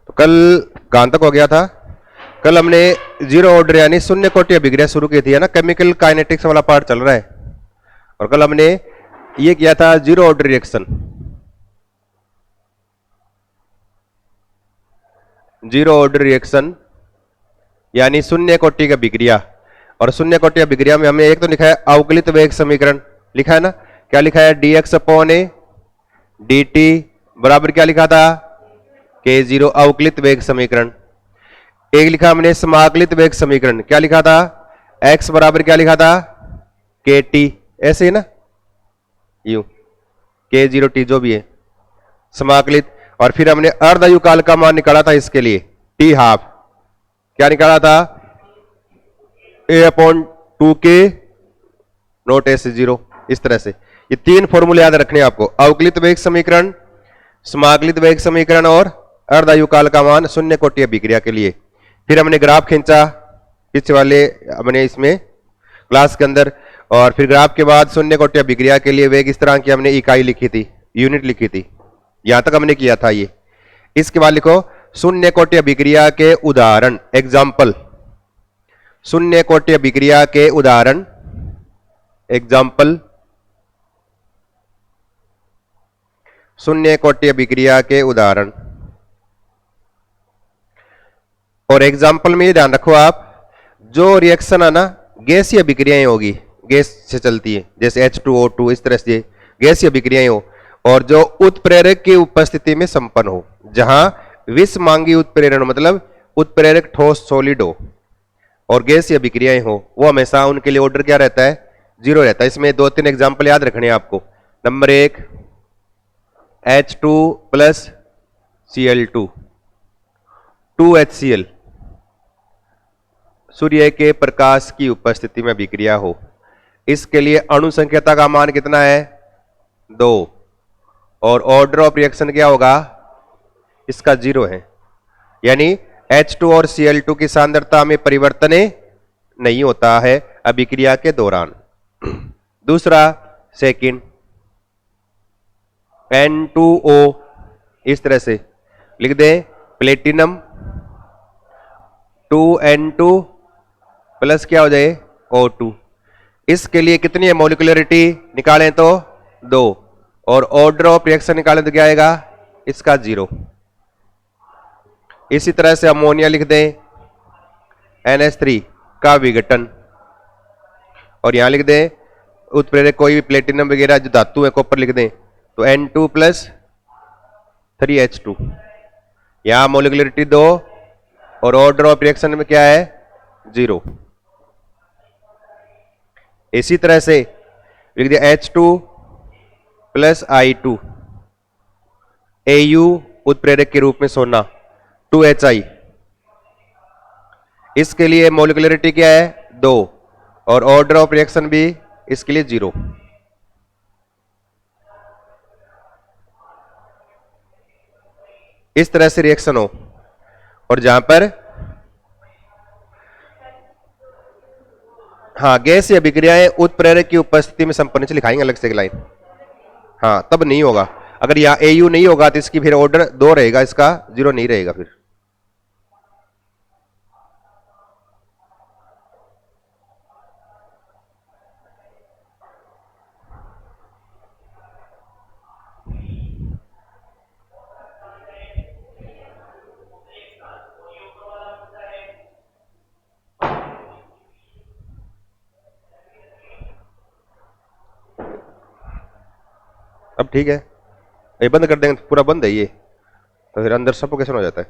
तो कल कहां तक हो गया था? कल हमने जीरो ऑर्डर यानी शून्य कोटि अभिक्रिया शुरू की थी, है ना, केमिकल काइनेटिक्स वाला पार्ट चल रहा है। और कल हमने ये किया था zero order reaction, zero order reaction यानी शून्य कोटि की अभिक्रिया। और शून्य कोटि अभिक्रिया में हमने एक तो लिखा है अवकलित वेग समीकरण, लिखा है ना, क्या लिखा है? dx अपॉन ए dt बराबर क्या लिखा था? k0 अवकलित वेग समीकरण। एक लिखा हमने समाकलित वेग समीकरण, क्या लिखा था? x बराबर क्या लिखा था? kt, ऐसे है ना, यू k0 t जो भी है समाकलित। और फिर हमने अर्धायु काल का मान निकाला था इसके लिए, t हाफ, क्या निकाला था? a upon 2k note s0। इस तरह से ये तीन फॉर्मूले याद रखने आपको, अवकलित वेग समीकरण, समाकलित वेग समीकरण और अर्धायु काल का मान शून्य कोटि अभिक्रिया के लिए। फिर हमने ग्राफ खींचा पीछे वाले हमने इसमें क्लास के अंदर, और फिर ग्राफ के बाद शून्य कोटि अभिक्रिया के लिए वेग इस तरह की हमने इकाई लिखी थी, यूनिट लिखी थी, यहां तक हमने किया था ये। इसके बाद लिखो शून्य कोटि अभिक्रिया के उदाहरण, एग्जाम्पल, शून्य कोटि अभिक्रिया के उदाहरण, एग्जाम्पल, शून्य कोटि अभिक्रिया के उदाहरण। और एग्जाम्पल में ये ध्यान रखो आप, जो रिएक्शन है ना गैसीय अभिक्रियाएं होगी, गैस से चलती है, जैसे H2O2, इस तरह से गैसीय अभिक्रियाएं हो, और जो उत्प्रेरक की उपस्थिति में संपन्न हो, जहां विषमांगी उत्प्रेरण मतलब उत्प्रेरक ठोस सॉलिड हो और गैसीय अभिक्रियाएं हो, वो हमेशा उनके लिए ऑर्डर क्या रहता है? जीरो रहता है। इसमें दो तीन एग्जाम्पल याद रखने हैं आपको। नंबर एक H2 प्लस Cl2, 2HCl, सूर्य के प्रकाश की उपस्थिति में अभिक्रिया हो, इसके लिए अणु संख्यता का मान कितना है? 2, और ऑर्डर ऑफ रिएक्शन क्या होगा? इसका 0 है, यानी H2 और Cl2 की सांद्रता में परिवर्तन नहीं होता है अभिक्रिया के दौरान। दूसरा सेकंड N2O, इस तरह से लिख दें, प्लेटिनम 2N2 प्लस क्या हो जाए? O2। इसके लिए कितनी है मॉलिक्यूलरिटी? निकालें तो 2, और ऑर्डर ऑफ रिएक्शन निकालें तो क्या आएगा? इसका 0। इसी तरह से अमोनिया लिख दें, NH3 का विघटन, और यहां लिख दें उत्प्रेरक कोई भी प्लेटिनम वगैरह जो धातु है, कॉपर लिख दें, तो N2 प्लस 3H2। यहां मॉलिक्यूलरिटी 2 और ऑर्डर ऑफ रिएक्शन में क्या है? 0। इसी तरह से लिख दिया H2 प्लस I2, Au उत्प्रेरक के रूप में सोना, 2HI, इसके लिए मॉलिक्यूलरिटी क्या है? 2, और ऑर्डर ऑफ रिएक्शन भी इसके लिए 0। इस तरह से रिएक्शन हो, और जहां पर हाँ गैसीय अभिक्रियाएं उत्प्रेरक की उपस्थिति में संपन्न से लिखाएंगे अलग से लाइन, हाँ तब नहीं होगा। अगर यहां Au नहीं होगा तो इसकी फिर ऑर्डर 2 रहेगा, इसका 0 नहीं रहेगा फिर। अब ठीक है, ये बंद कर देंगे, पूरा बंद है ये, तो फिर अंदर सफोकेशन हो जाता है।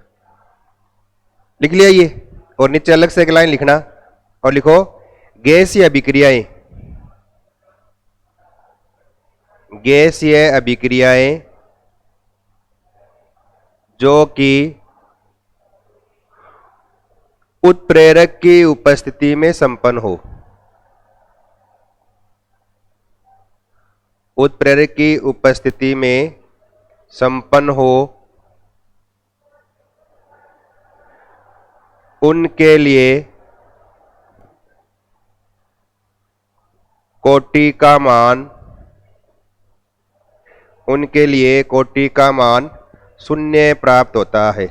लिख लिया ये, और नीचे अलग से एक लाइन लिखना, और लिखो गैसीय अभिक्रियाएं, गैसीय अभिक्रियाएं जो कि उत्प्रेरक की उपस्थिति में संपन्न हो, उत्प्रेरक की उपस्थिति में संपन्न हो, उनके लिए कोटि का मान, उनके लिए कोटि का मान 0 प्राप्त होता है।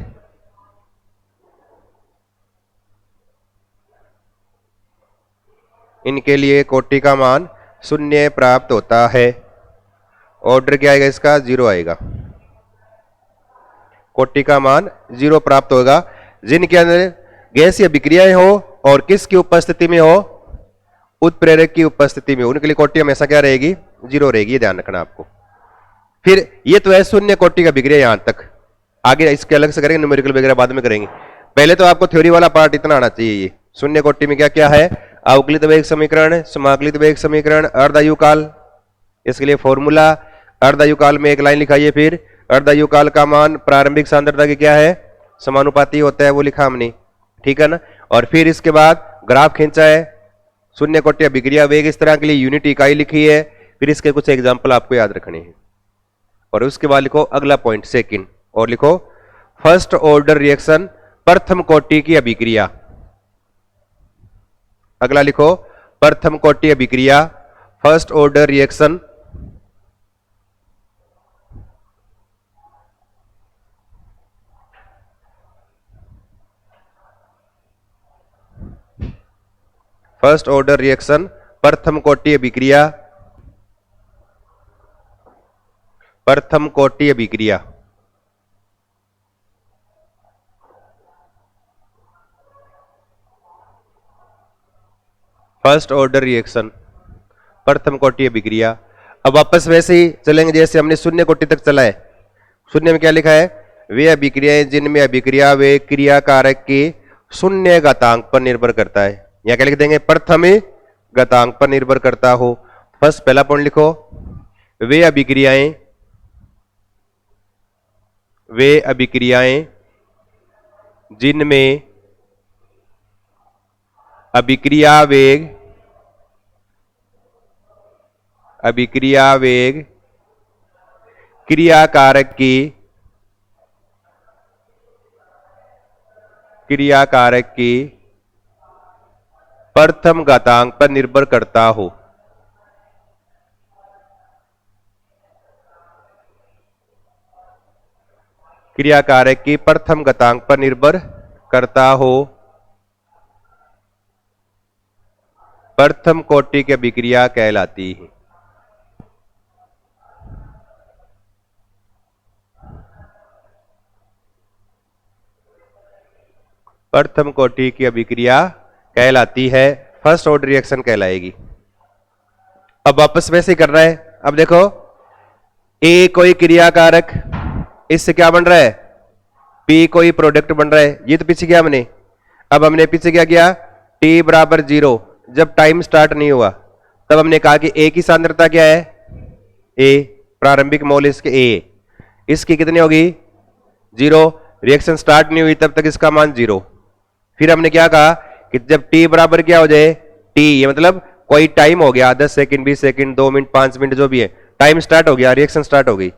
इनके लिए कोटि का मान 0 प्राप्त होता है। ऑर्डर क्या आएगा इसका? 0 आएगा। कोटि का मान 0 प्राप्त होगा जिनके अंदर गैसीय विक्रियाएं हो और किसकी उपस्थिति में हो? उत्प्रेरक की उपस्थिति में। उनके लिए कोटि हमेशा क्या रहेगी? 0 रहेगी। ये ध्यान रखना आपको। फिर ये तो है शून्य कोटि का विक्रिया यहां तक। आगे इसके अलग से करेंगे, न्यूमेरिकल वगैरह बाद में करेंगे। पहले तो आपको थ्योरी वाला पार्ट इतना आना चाहिए। ये शून्य कोटि में क्या क्या है? अवकलित वेग समीकरण, समाकलित वेग समीकरण, अर्धायुकाल। इसके लिए फॉर्मूला अर्धायुकाल में एक लाइन लिखाइए। फिर अर्धायुकाल का मान प्रारंभिक सांद्रता की क्या है? समानुपाती होता है, वो लिखा हमने, ठीक है ना। और फिर इसके बाद ग्राफ खींचा है, शून्य कोटि अभिक्रिया वेग इस तरह के लिए यूनिट इकाई लिखी है। फिर इसके कुछ एग्जांपल आपको याद रखने हैं। और उसके बाद लिखो अगला पॉइंट सेकंड, और लिखो फर्स्ट ऑर्डर रिएक्शन प्रथम कोटि की अभिक्रिया। अगला लिखो प्रथम कोटि अभिक्रिया, first order reaction first order reaction प्रथम कोटि अभिक्रिया, प्रथम कोटि अभिक्रिया। फर्स्ट ऑर्डर रिएक्शन प्रथम कोटि अभिक्रिया। अब वापस वैसे ही चलेंगे जैसे हमने शून्य कोटि तक चला है। शून्य में क्या लिखा है? वे अभिक्रियाएं जिनमें अभिक्रिया वे क्रिया कारक के शून्य घातांक पर निर्भर करता है। यहां क्या लिख देंगे? प्रथम घातांक पर निर्भर करता हो। फर्स्ट पहला पॉइंट लिखो, वे अभिक्रियाएं जिनमें अभिक्रिया वेग क्रिया कारक की प्रथम घातांक पर निर्भर करता हो। क्रिया कारक की प्रथम घातांक पर निर्भर करता हो, प्रथम कोटि की अभिक्रिया कहलाती है। प्रथम कोटि की अभिक्रिया कहलाती है, फर्स्ट ऑर्डर रिएक्शन कहलाएगी। अब वापस वैसे ही कर रहा है। अब देखो ए कोई क्रिया कारक, इससे क्या बन रहा है? पी कोई प्रोडक्ट बन रहा है। ये तो पीछे किया हमने। अब हमने पीछे क्या किया? टी बराबर 0 जब टाइम स्टार्ट नहीं हुआ तब हमने कहा कि ए की सांद्रता क्या है? ए, प्रारंभिक मोल इसके ए, इसकी कितनी होगी? 0। रिएक्शन स्टार्ट नहीं हुई तब तक इसका मान 0। फिर हमने क्या कहा कि जब टी बराबर क्या हो जाए? टी, ये मतलब कोई टाइम हो गया, 10 सेकंड, 20 सेकंड, 2 मिनट, 5 मिनट, जो भी है, टाइम स्टार्ट हो गया, रिएक्शन स्टार्ट हो गई।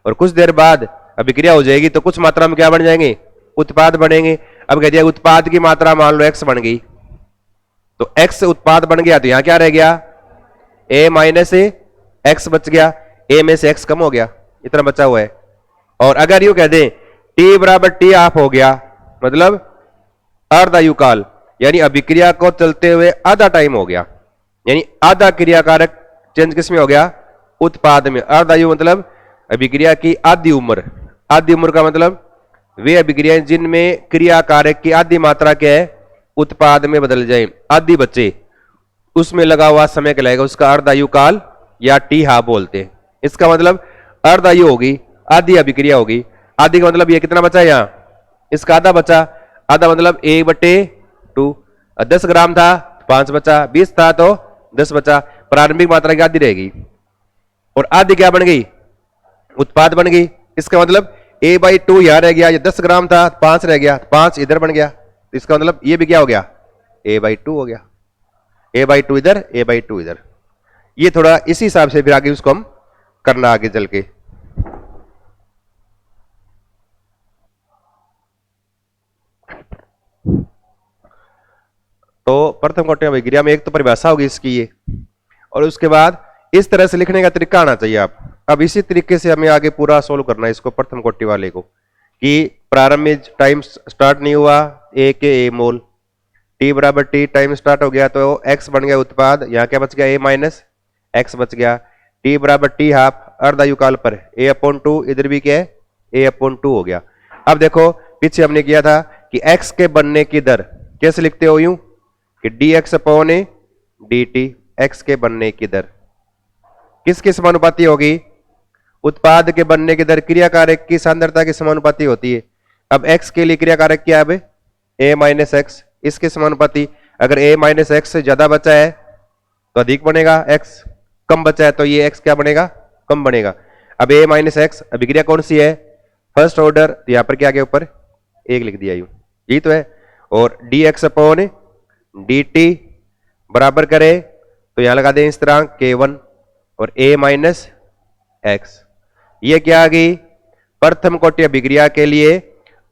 और कुछ देर बाद अभिक्रिया हो जाएगी तो कुछ मात्रा में क्या बन जाएंगे? उत्पाद बनेंगे। अब कह दिया उत्पाद की मात्रा मान लो x बन गई, तो x उत्पाद बन गया तो यहां क्या रह गया? a माइनस एक्स बच गया, a में से x कम हो गया, इतना बचा हुआ है। और अगर यूं कह दें t बराबर t ऑफ हो गया, मतलब अर्धायुकाल, यानी अभिक्रिया को चलते हुए आधा टाइम हो गया, यानी आधा क्रिया कारक चेंज किस में हो गया? उत्पाद में। अर्धायु मतलब अभिक्रिया की आधी उम्र। आधी उम्र का मतलब वे अभिक्रियाएं जिनमें क्रिया कारक की आधी मात्रा क्या है? उत्पाद में बदल जाए, आधी बचे, उसमें लगा हुआ समय कहलाएगा उसका अर्धायुकाल या टी हाफ बोलते हैं। इसका मतलब अर्धायु होगी, आधी अभिक्रिया होगी। आधी का मतलब ये कितना बचा? यहां इसका आधा बचा। आधा मतलब 1/2। 10 ग्राम था 5 बचा, 20 था तो 10 बचा। प्रारंभिक मात्रा की आधी रहेगी और आधी क्या बन गई? उत्पाद बन गई। इसका मतलब a/2 यहां रह गया, ये 10 ग्राम था 5 रह गया, 5 इधर बन गया। इसका मतलब ये भी क्या हो गया? a/2 हो गया। a/2 इधर, a/2 इधर। ये थोड़ा इसी हिसाब से फिर आगे उसको हम करना आगे चल के। तो प्रथम कोटि अभिक्रिया में एक तो परिभाषा होगी इसकी ये, और उसके बाद इस तरह से लिखने का तरीका आना चाहिए आप। अब इसी तरीके से हमें आगे पूरा सोल्व करना है इसको, प्रथम कोटि वाले को, कि प्रारंभ में टाइम स्टार्ट नहीं हुआ, ए के ए मोल, टी बराबर टी टाइम स्टार्ट हो गया तो एक्स बन गया उत्पाद, यहाँ क्या बच गया ए माइनस एक्स बच गया। टी बराबर टी हाफ अर्धायुकाल पर ए अपॉन टू, इधर भी क्या है ए अपॉन टू हो गया। अब देखो पीछे हमने किया था कि एक्स के बनने की दर कैसे लिखते हो, यूं कि D x upon A D T, x के बनने की दर किसके समानुपाती होगी, उत्पाद के बनने की दर क्रिया कारक की सांद्रता की समानुपाती होती है। अब x के लिए क्रिया कारक क्या है, a माइनस एक्स, इसके समानुपाती। अगर a माइनस एक्स से ज्यादा बचा है तो अधिक बनेगा, x कम बचा है तो ये x क्या बनेगा, कम बनेगा। अब a माइनस एक्स अभिक्रिया कौन सी है, फर्स्ट ऑर्डर, तो यहां पर क्या गया ऊपर एक लिख दिया यूं, यही तो है। और D x upon D T बराबर करे तो यहां लगा दें इस तरह k1 और a माइनस एक्स, ये क्या आ गई प्रथम कोटि अभिक्रिया के लिए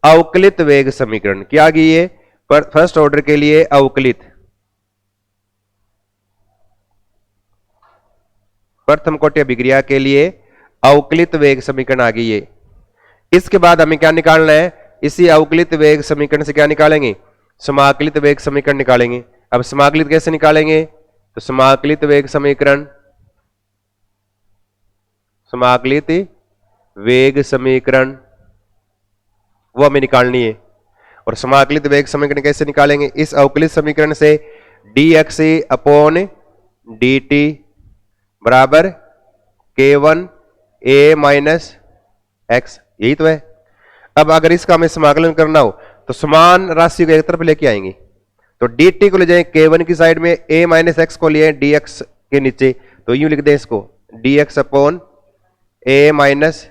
अवकलित वेग समीकरण। क्या आ गई ये फर्स्ट ऑर्डर के लिए अवकलित, प्रथम कोटि अभिक्रिया के लिए अवकलित वेग समीकरण आ गई ये। इसके बाद हमें क्या निकालना है, इसी अवकलित वेग समीकरण से क्या निकालेंगे, समाकलित वेग समीकरण निकालेंगे। अब समाकलित कैसे निकालेंगे, तो समाकलित वेग समीकरण, समाकलित वेग समीकरण वो हमें निकालनी है। और समाकलित वेग समीकरण कैसे निकालेंगे, इस अवकलित समीकरण से D x upon D T बराबर k1 a माइनस एक्स, यही तो है। अब अगर इसका हमें समाकलन करना हो तो समान राशि को एक तरफ लेके आएंगे, तो dt को ले जाएं k1 की साइड में, a माइनस एक्स को लिए dx के नीचे, तो यूं लिख दें इसको dx upon a minus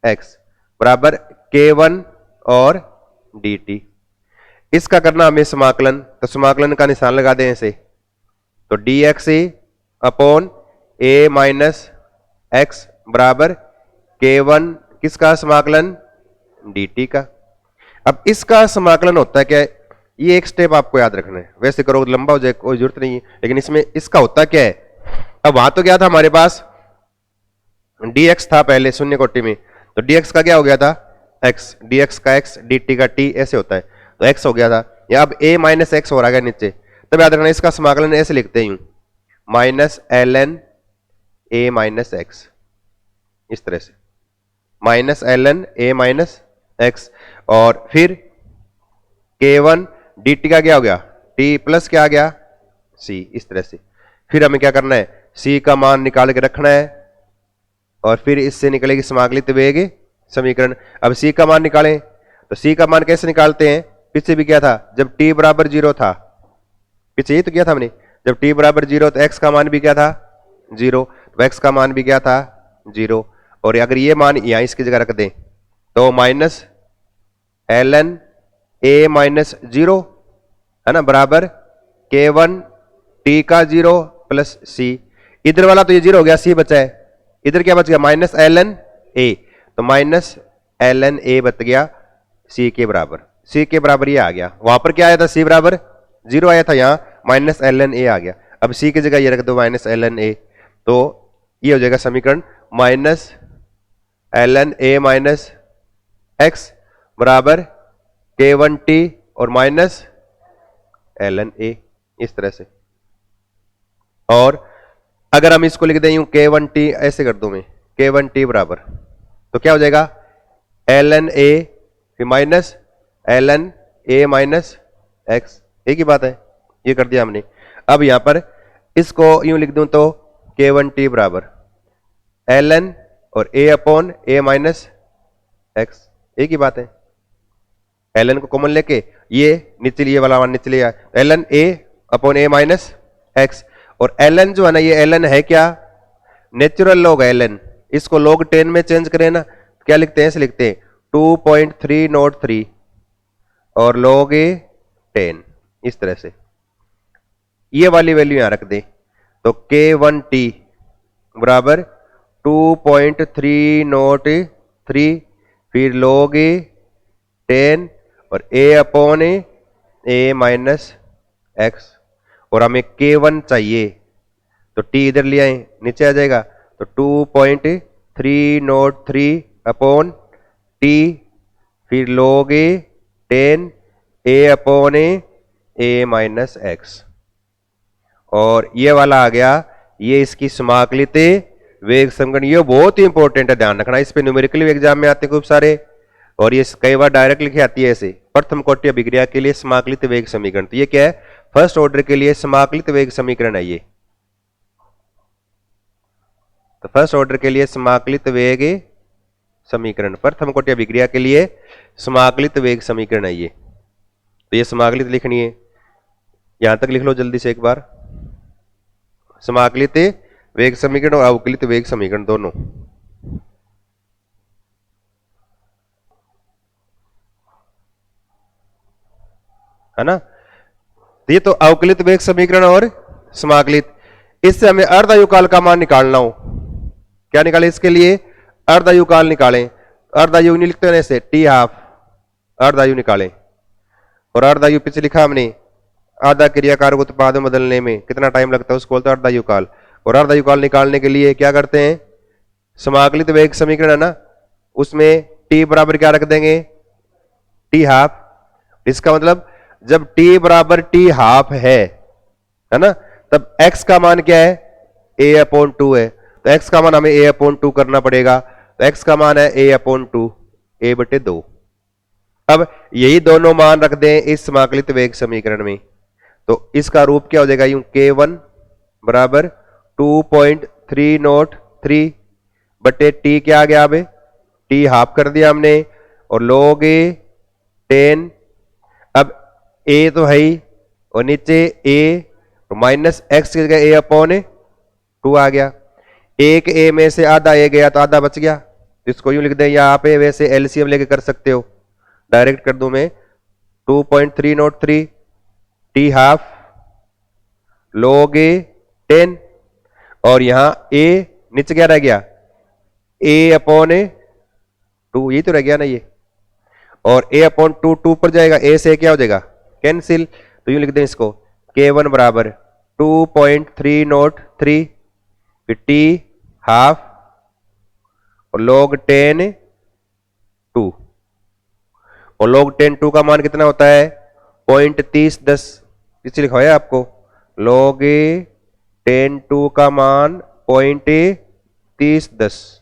x बराबर k1 और dt। इसका करना हमें समाकलन, तो समाकलन का निशान लगा दें ऐसे, तो dx upon a minus x बराबर k1 किसका समाकलन, dt का। अब इसका समाकलन होता है क्या, ये एक स्टेप आपको याद रखना है, वैसे करो तो लंबा हो जाए कोई जरूरत नहीं है, लेकिन इसमें इसका होता क्या है। अब वहां तो क्या था हमारे पास dx था पहले शून्य कोटि में, तो dx का क्या हो गया था x, dx का x, dt का t, ऐसे होता है, तो x हो गया था। या अब a माइनस एक्स हो रहा है नीचे, तब याद रखना इसका समाकलन ऐसे लिखते हैं minus ln a minus x, इस तरह से minus ln a minus x, और फिर k1 dt का क्या हो गया t प्लस क्या आ गया c, इस तरह से। फिर हमें क्या करना है, c का मान निकाल के रखना है और फिर इससे निकलेगी समाकलित वेग समीकरण। अब c का मान निकालें, तो c का मान कैसे निकालते हैं, पीछे भी क्या था, जब t बराबर 0 था, पीछे ये तो किया था हमने, जब t बराबर 0 तो x का मान भी क्या था 0, तो x का मान भी क्या था 0, और अगर ये मान यहां इसकी जगह रख दें तो माइनस ln a माइनस 0 है ना बराबर k1 t का 0 प्लस c, इधर वाला तो ये 0 हो गया, c बचा है, इधर क्या बच गया माइनस ln a, तो माइनस ln a बच गया c के बराबर, c के बराबर ये आ गया। वहां पर क्या आया था, c बराबर 0 आया था, यहां माइनस ln a आ गया। अब c की जगह ये रख दो माइनस ln a, तो ये हो जाएगा समीकरण minus ln a minus x बराबर k1t और माइनस ln a, इस तरह से। और अगर हम इसको लिख दें यूं k1t, ऐसे कर दूं मैं k1t बराबर, तो क्या हो जाएगा ln a फिर minus ln a minus x, एक ही बात है, ये कर दिया हमने। अब यहां पर इसको यूं लिख दूं तो k1t बराबर ln और a upon a minus x, एक ही बात है। ln को कॉमन लेके ये नीचे लिए वाला मान नीचे लिया, ln a upon a minus x, और ln जो है ना, ये ln है क्या, नेचुरल लॉग ln, इसको log 10 में चेंज करें ना, क्या लिखते हैं, ऐसे लिखते हैं 2.303 और log 10, इस तरह से ये वाली वैल्यू यहां रख दें, तो k1t बराबर 2.303 फिर log 10 और a upon a minus x, और हमें k1 चाहिए तो t इधर ले आए नीचे आ जाएगा, तो 2.303 अपॉन t फिर log 10 a upon A minus x, और ये वाला आ गया, ये इसकी समाकलित वेग समीकरण। ये बहुत ही इंपॉर्टेंट है, ध्यान रखना, इस पे न्यूमेरिकल एग्जाम में आते हैं खूब सारे, और ये कई बार डायरेक्ट लिखी आती है ऐसे, प्रथम कोटि अभिक्रिया के लिए समाकलित वेग समीकरण। तो ये क्या है, फर्स्ट ऑर्डर के लिए समाकलित वेग समीकरण है ये। तो फर्स्ट ऑर्डर के लिए समाकलित वेग समीकरण, प्रथम कोटि अभिक्रिया के लिए समाकलित वेग समीकरण है ये। तो ये समाकलित लिखनी है, यहां तक लिख लो जल्दी से एक बार, समाकलित वेग समीकरण और अवकलित वेग समीकरण दोनों। है ना, ये तो अवकलित वेग समीकरण और समाकलित। इससे हमें अर्धायुकाल का मान निकालना हो, क्या निकालें इसके लिए, अर्धायुकाल निकालें। अर्धायु नहीं लिखते हैं ऐसे, टी हाफ, अर्धायु निकालें। और अर्धायु पीछे लिखा हमने, आधा क्रियाकारक उत्पाद बदलने में कितना टाइम लगता है उसको बोलते हैं अर्धायुकाल। और अर्धायुकाल निकालने के लिए क्या करते हैं, समाकलित वेग समीकरण है ना, उसमें टी बराबर क्या रख देंगे, टी हाफ। इसका मतलब जब टी बराबर टी हाफ है ना, तब x का मान क्या है, a अपॉन 2 है। तो x का मान हमें a अपॉन 2 करना पड़ेगा। तो x का मान है a अपॉन 2, a बटे 2। अब यही दोनों मान रख दें इस समाकलित वेग समीकरण में, तो इसका रूप क्या हो जाएगा, यूं k1 बराबर 2.303 बटे टी क्या आ गया, अब टी हाफ कर दिया हमने, और log a 10। अब a तो है ही, और नीचे a माइनस एक्स की जगह a अपॉन 2 आ गया। एक a में से आधा a गया तो आधा बच गया, इसको यूं लिख दें यहाँ पे, वैसे एलसीएम लेके कर सकते हो, डायरेक्ट कर दूं मैं, 2.303 टी हाफ log a 10, और यहां a नीचे क्या रह गया, a अपॉन 2, ये तो रह गया ना ये, और a अपॉन 2 2 पर जाएगा, a से क्या हो जाएगा कैंसिल। तो यूं लिख दें इसको, k1 बराबर 2.303 फिर टी हाफ और log 10 2, और log 10 2 का मान कितना होता है 0.3010, इसे लिखा है आपको, log 10 2 का मान 0.3010,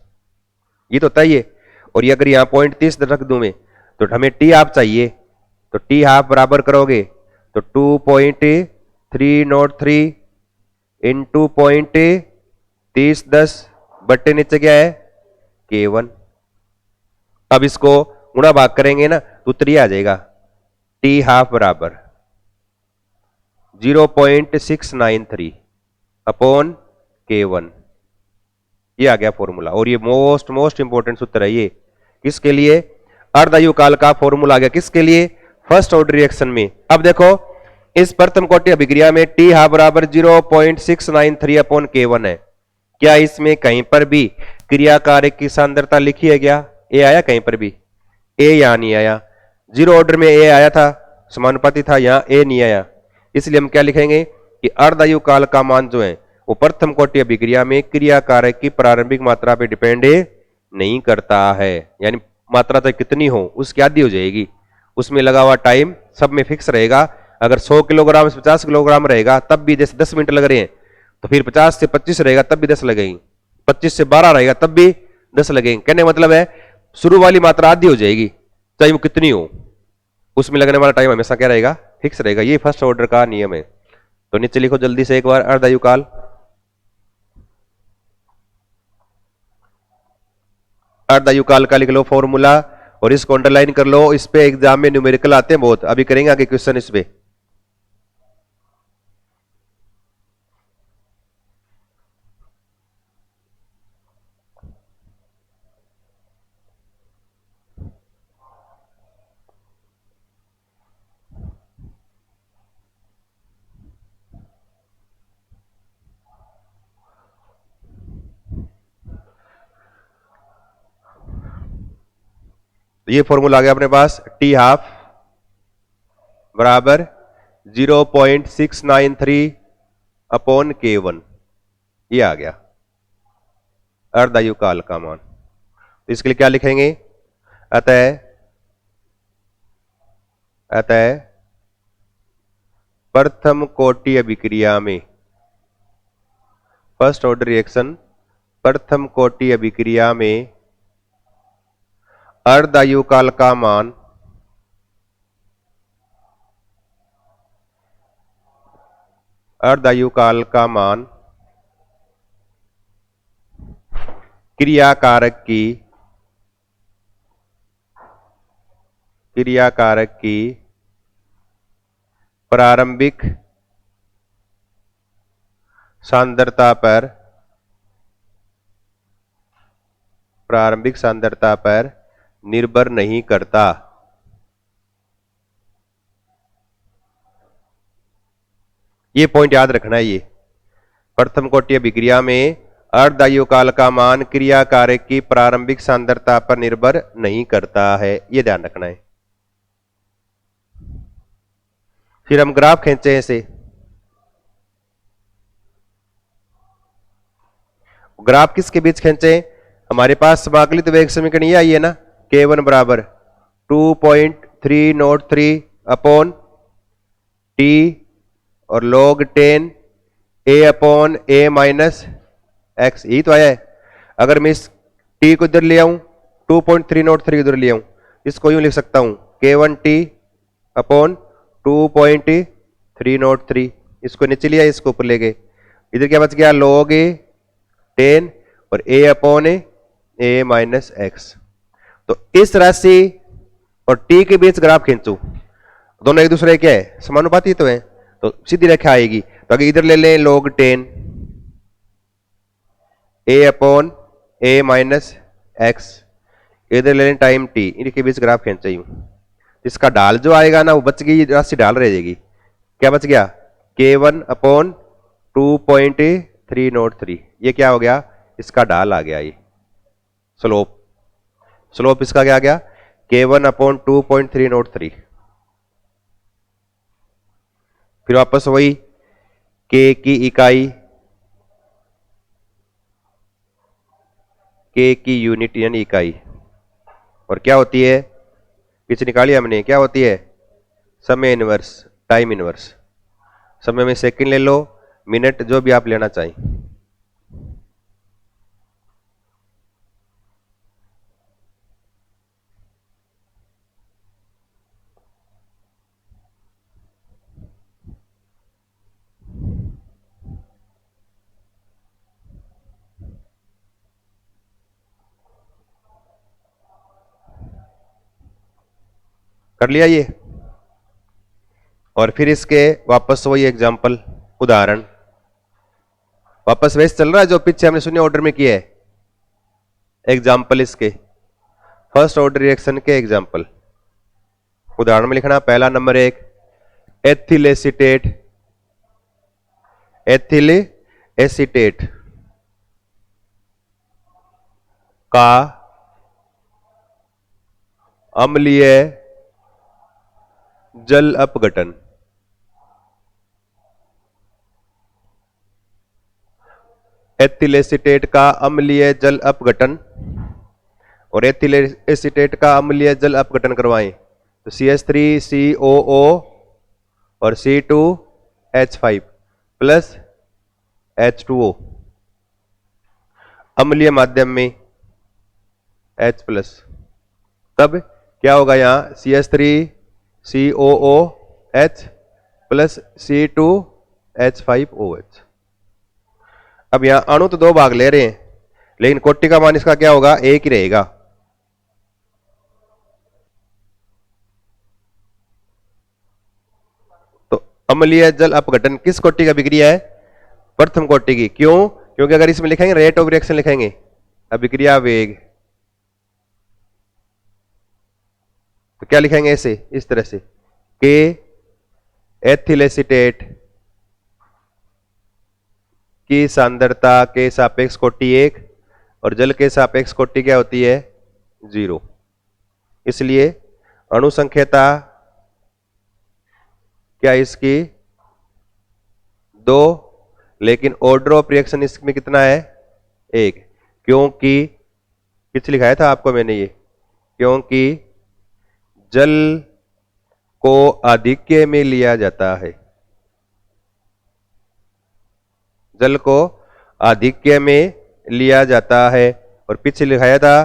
ये तो होता है ये। और ये अगर यहां 0.30 रख दूं मैं, तो हमें टी हाफ चाहिए, तो टी हाफ बराबर करोगे तो 2.303 इंटू 0.3010 बट्टे नीचे क्या है k1। अब इसको गुणा भाग करेंगे ना तो उत्तर आ जाएगा, टी हाफ बराबर 0.693 अपॉन k1, ये आ गया फॉर्मूला। और ये मोस्ट इंपॉर्टेंट सूत्र है ये, किसके लिए, अर्धायुकाल का फॉर्मूला आ गया, किसके लिए, फर्स्ट ऑर्डर रिएक्शन में। अब देखो इस प्रथम कोटि अभिक्रिया में टी हाफ बराबर 0.693 अपॉन k1 है, क्या इसमें कहीं पर भी क्रियाकारक की सांद्रता लिखी है क्या, ए आया कहीं पर भी, ए यहां नहीं आया, जीरो ऑर्डर में ए आया था, समानुपाती था, यहां ए नहीं आया, इसलिए हम क्या लिखेंगे कि अर्धायुकाल का मान जो है वो प्रथम कोटि अभिक्रिया में क्रियाकारक की प्रारंभिक मात्रा पर डिपेंड नहीं करता है, यानी मात्रा चाहे कितनी हो उसकी आधी हो जाएगी, उसमें लगा हुआ टाइम सब में फिक्स रहेगा। अगर 100 किलोग्राम से 50 किलोग्राम रहेगा तब भी जैसे 10 मिनट लग रहे हैं, तो फिर 50 से 25 रहेगा तब भी 10 लगेंगे, 25 से 12 रहेगा तब भी 10 लगेंगे। कहने का मतलब है शुरू वाली मात्रा आधी हो जाएगी चाहे वो कितनी हो, उसमें लगने वाला टाइम हमेशा क्या रहेगा, फिक्स रहेगा। ये फर्स्ट ऑर्डर का नियम है। तो नीचे लिखो जल्दी से एक बार, अर्धायुकाल, अर्धायुकाल का लिख लो फॉर्मूला, और इसको अंडरलाइन कर लो, इस पे एग्जाम में न्यूमेरिकल आते हैं बहुत, अभी करेंगे आगे क्वेश्चन इस पे। ये फॉर्मूला आ गया अपने पास, टी हाफ बराबर 0.693 अपॉन k1, ये आ गया अर्धायुकाल का मान। तो इसके लिए क्या लिखेंगे, अतः प्रथम कोटि अभिक्रिया में, फर्स्ट ऑर्डर रिएक्शन प्रथम कोटि अभिक्रिया में अर्धायु काल का मान क्रियाकारक की प्रारंभिक सांद्रता पर निर्भर नहीं करता। ये पॉइंट याद रखना है। ये प्रथम कोटि अभिक्रिया में अर्धायु काल का मान क्रियाकारक की प्रारंभिक सांद्रता पर निर्भर नहीं करता है, ये ध्यान रखना है। फिर हम ग्राफ खींचे इसे, ग्राफ किसके बीच खींचे? हमारे पास समाकलित वेग समीकरण ये आई है ना, K1 बराबर 2.303 अपॉन टी और log 10 a upon a minus x, यही तो आया है। अगर मैं इस t को इधर ले आऊं, 2.303 इधर ले आऊं, इसको यूं लिख सकता हूं K1t अपॉन 2.303, इसको नीचे लिया, इसको ऊपर ले गए, इधर क्या बच गया log a 10 और a upon a minus x. तो इस राशि और t के बीच ग्राफ खींचू, दोनों एक दूसरे क्या है, समानुपाती तो है, तो सीधी रेखा आएगी। तो अगर इधर ले लें log 10 a upon a minus x, इधर ले लें टाइम t, इनके बीच ग्राफ खींचा यूं, इसका ढाल जो आएगा ना वो बच गई, राशि ढाल रह जाएगी। क्या बच गया K1 अपॉन 2.303, ये क्या हो गया, इसका ढाल आ गया, ये स्लोप इसका क्या आ गया K1 अपॉन 2.303। फिर वापस वही K की इकाई, K की यूनिट यानी इकाई, और क्या होती है, पीछे निकाली हमने, क्या होती है समय इनवर्स, टाइम इनवर्स। समय में सेकंड ले लो, मिनट, जो भी आप लेना चाहें। कर लिया ये। और फिर इसके वापस वही एग्जांपल, उदाहरण वापस वैसे चल रहा है जो पीछे हमने शून्य ऑर्डर में किया है। एग्जांपल इसके फर्स्ट ऑर्डर रिएक्शन के एग्जांपल, उदाहरण में लिखना, पहला नंबर 1 एथिल एसीटेट का अम्लीय जल अपघटन। एथिल एसीटेट का अम्लीय जल अपघटन, और एथिल एसीटेट का अम्लीय जल अपघटन करवाएं तो CH3COO और C2H5 प्लस H2O, अम्लीय माध्यम में H प्लस, तब क्या होगा यहां CH3COOH प्लस C2H5OH। अब यहां अणु तो दो भाग ले रहे हैं, लेकिन कोटि का मान इसका क्या होगा, एक ही रहेगा। तो अम्लीय जल अपघटन किस कोटि का अभिक्रिया है, प्रथम कोटि की। क्यों? क्योंकि अगर इसमें लिखेंगे रेट ऑफ रिएक्शन लिखेंगे, अभिक्रिया वेग, तो क्या लिखेंगे ऐसे, इस तरह से K एथिल एसीटेट की सांद्रता के सापेक्ष कोटि 1 और जल के सापेक्ष कोटि क्या होती है 0। इसलिए अणु संख्यता क्या इसकी 2, लेकिन ऑर्डर ऑफ रिएक्शन इसमें कितना है 1, क्योंकि पीछे लिखाया था आपको मैंने ये, क्योंकि जल को आधिक्य में लिया जाता है। जल को आधिक्य में लिया जाता है। और पीछे लिखाया था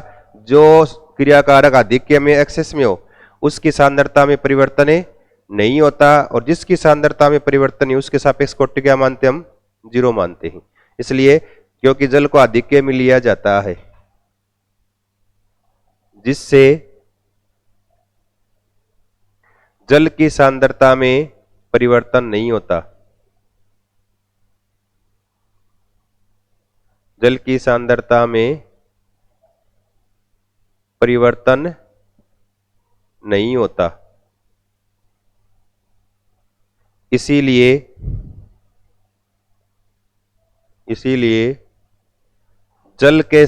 जो क्रियाकारक आधिक्य में एक्सेस में हो उसकी सांद्रता में परिवर्तन नहीं होता, और जिसकी सांद्रता में परिवर्तन है उसके सापेक्ष कोटि क्या मानते हैं हम? 0 मानते हैं। इसलिए क्योंकि जल को आधिक्य में लिया जाता है जिससे जल की सांद्रता में परिवर्तन नहीं होता, जल की सांद्रता में परिवर्तन नहीं होता, इसीलिए जल के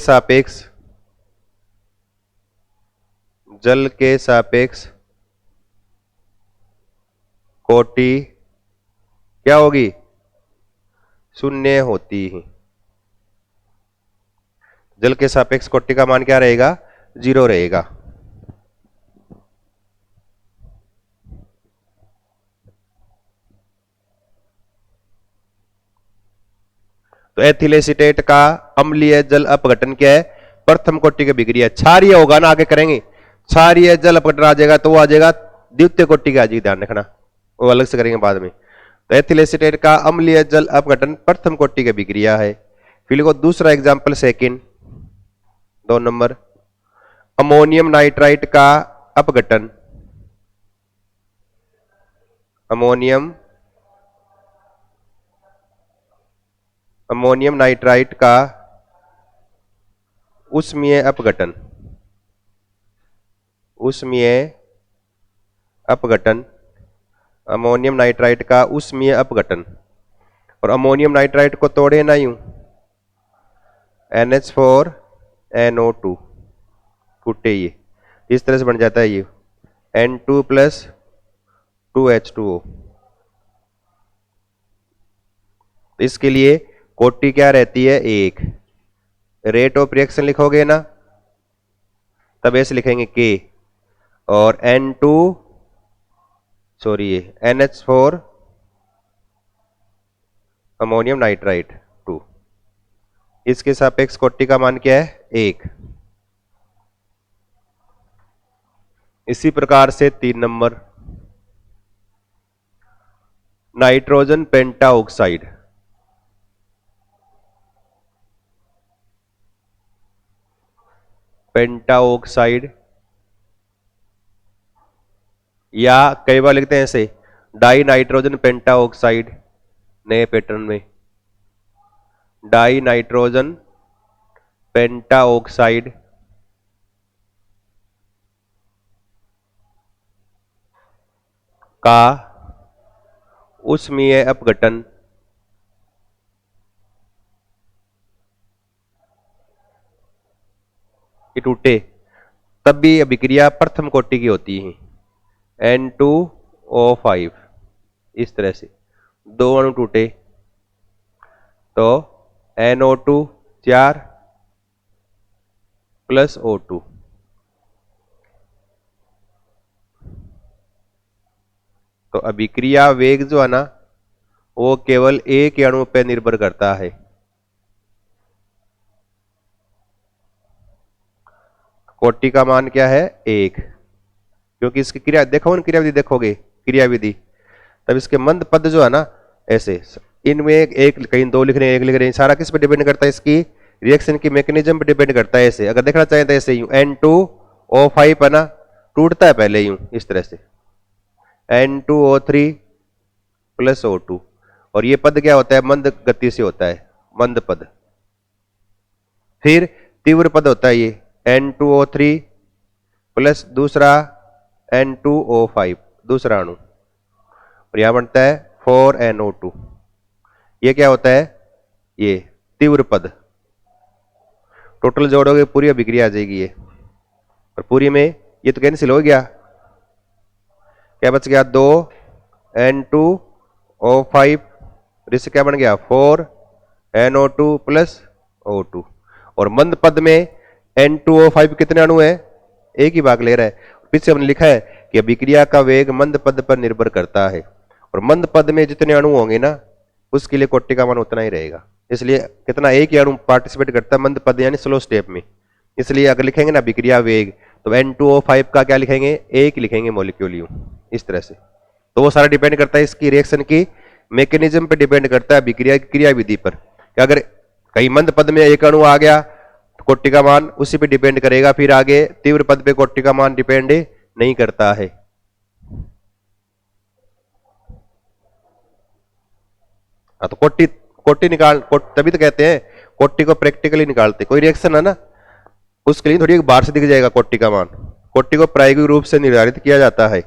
सापेक्ष कोटि क्या होगी? शून्य होती है। जल के सापेक्ष कोटि का मान क्या रहेगा? 0 रहेगा। तो एथिल एसीटेट का अम्लीय जल अपघटन क्या है? प्रथम कोटि की अभिक्रिया। क्षारीय होगा ना, आगे करेंगे। क्षारीय जल अपघटन आ जाएगा तो वो आ जाएगा द्वितीय कोटि का। जी ध्यान रखना, वो अलग से करेंगे बाद में। तो एथिल एसीटेट का अम्लीय जल अपघटन प्रथम कोटि की अभिक्रिया है। फिर को दूसरा example second 2 number, ammonium nitrite का अपघटन। अमोनियम नाइट्राइट का उष्मीय अपघटन। अमोनियम नाइट्राइट का उष्मीय अपघटन। और अमोनियम नाइट्राइट को तोड़े ना यूं, NH4NO2 टूटे, ये इस तरह से बन जाता है ये N2 + 2H2O। इसके लिए कोटि क्या रहती है? 1। रेट ऑफ रिएक्शन लिखोगे ना तब ऐसे लिखेंगे K, और NH4 अमोनियम नाइट्राइट 2, इसके सापेक्ष कोटि का मान क्या है? 1। इसी प्रकार से 3 नंबर, नाइट्रोजन पेंटाऑक्साइड। या कई बार लिखते हैं ऐसे डाई नाइट्रोजन पेंटाऑक्साइड, नए पैटर्न में डाई नाइट्रोजन पेंटाऑक्साइड का उष्मीय अपघटन टूटे तब भी अभिक्रिया प्रथम कोटि की होती है। N2O5 इस तरह से 2 अणु टूटे तो NO2 4 + O2, तो अभिक्रिया वेग जो है ना वो केवल एक अणु पर निर्भर करता है। कोटि का मान क्या है? 1, क्योंकि इसकी क्रिया देखो, क्रियाविधि देखोगे, क्रियाविधि तब इसके मंद पद जो है ना ऐसे, इनमें एक कहीं 2 लिख रहे हैं, 1 लिख रहे हैं, सारा किस पे डिपेंड करता है? इसकी रिएक्शन की मैकेनिज्म पे डिपेंड करता है। ऐसे अगर देखना चाहें तो ऐसे यूं N2O5 है ना, टूटता है पहले यूं इस तरह से N2O3 + O2, और ये पद क्या होता है? मंद गति से होता है, मंद पद। फिर तीव्र पद होता है ये N2O3 + दूसरा N2O5 दूसरा अणु, और यहां बनता है 4NO2। ये क्या होता है? ये तीव्र पद। टोटल जोड़ोगे पूरी अभिक्रिया आ जाएगी ये, और पूरी में ये तो कैंसिल हो गया, क्या बच गया? 2 N2O5, इससे क्या बन गया? 4NO2 + O2। और मंद पद में N2O5 कितने अणु है? एक ही भाग ले रहा है। पीछे हमने लिखा है कि अभिक्रिया का वेग मंद पद पर निर्भर करता है, और मंद पद में जितने अणु होंगे ना उसके लिए कोटि का मान उतना ही रहेगा। इसलिए कितना एक ही अणु पार्टिसिपेट करता है मंद पद यानी स्लो स्टेप में। इसलिए अगर लिखेंगे ना विक्रिया वेग तो N2O5 का क्या लिखेंगे, एक लिखेंगे मॉलिक्यूल यूं, इस तरह से। तो वो सारा डिपेंड करता है इसकी रिएक्शन की मैकेनिज्म पे डिपेंड करता है, विक्रिया की क्रिया विधि पर। कि अगर कहीं मंद पद में एक अणु आ गया तो कोटि का मान उसी पे डिपेंड करेगा, फिर आगे तीव्र पद पे कोटि का मान डिपेंड नहीं करता है। तो कोटि कोटि निकाल तभी तो कहते हैं कोटि को प्रैक्टिकली निकालते। कोई रिएक्शन है ना उसके लिए थोड़ी बाहर से दिख जाएगा कोटि का मान, कोटि को प्रायोगिक रूप से निर्धारित किया जाता है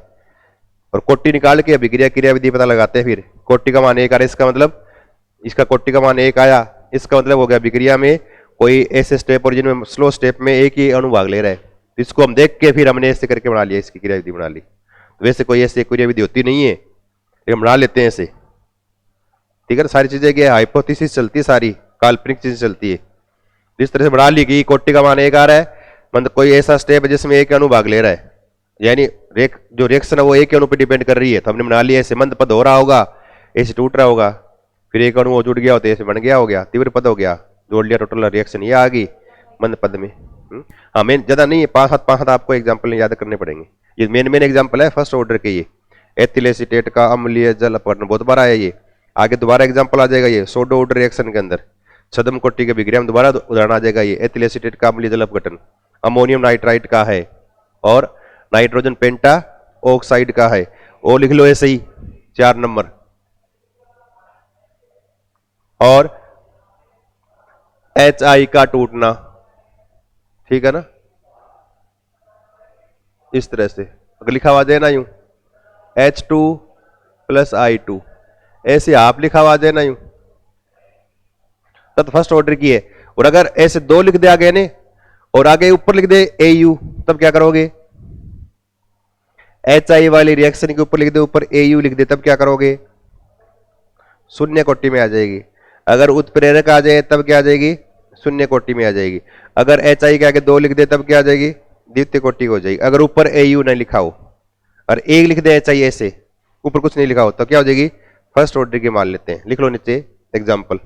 और कोटि निकाल के अभिक्रिया क्रिया विधि पता लगाते हैं। फिर कोटि का मान एक आ रहा है, इसका मतलब इसका कोटि का मान एक आया, इसका मतलब हो गया विक्रिया में कोई ऐसे स्टेप और जिनमें स्लो स्टेप में एक ही अणु भाग ले रहा है। तो इसको हम देख के फिर हमने ऐसे करके बना लिया, इसकी क्रिया विधि बना ली। तो वैसे कोई ऐसी क्रिया विधि होती नहीं है, लेकिन बना लेते हैं ऐसे, ठीक है। सारी चीजें क्या हाइपोथेसिस चलती है, सारी काल्पनिक चीजें चलती है। इस तरह से बना ली कि कोटि का मान एक आ रहा है, मतलब कोई ऐसा स्टेप है जिसमें एक अणु भाग ले रहा है, यानी जो रिएक्शन है वो एक अणु पे डिपेंड कर रही है। तो हमने बना लिया ऐसे मंद पद हो रहा होगा, ऐसे टूट रहा होगा, फिर एक अणु वो जुड़ गया होता है, ऐसे बन गया, हो गया तीव्र पद हो गया, जोड़ लिया, टोटल रिएक्शन ये आ गई मंद पद में। हाँ मेन ज्यादा नहीं है, 5-7 आपको एग्जाम्पल याद करने पड़ेंगे। ये मेन एग्जाम्पल है फर्स्ट ऑर्डर के। ये एथिल एसीटेट का अम्लीय जल अपघटन बहुत बार आया, ये आगे दोबारा एग्जाम्पल आ जाएगा। ये सोडो ऑर्डर रिएक्शन के अंदर छद्म कोटि के विक्रिया में दोबारा उदाहरण आ जाएगा। ये एथिल एसीटेट का अम्लीय जल अपघटन अमोनियम नाइट्राइट का है और नाइट्रोजन पेंटा ऑक्साइड का है, वो लिख लो ऐसे ही 4 नंबर। और HI का टूटना, ठीक है ना, इस तरह से अगर लिखा हुआ देना यूं H2 + I2, ऐसे आप लिखा हुआ देना यूं, तब फर्स्ट ऑर्डर की है। और अगर ऐसे 2 लिख दे आगे ने और आगे ऊपर लिख दे AU, तब क्या करोगे, HI वाली रिएक्शन के ऊपर लिख दे, ऊपर AU लिख दे, तब क्या करोगे, शून्य कोटि में आ जाएगी। अगर उत्प्रेरक आ जाए तब क्या आ जाएगी, शून्य कोटि में आ जाएगी। अगर HI के आगे 2 लिख दे तब क्या आ जाएगी, द्वितीय कोटि हो जाएगी। अगर ऊपर AU नहीं लिखा हो और 1 लिख दे HI ऐसे, ऊपर कुछ नहीं लिखा हो, तो क्या हो जाएगी, फर्स्ट ऑर्डर की मान लेते हैं। लिख लो नीचे एग्जाम्पल।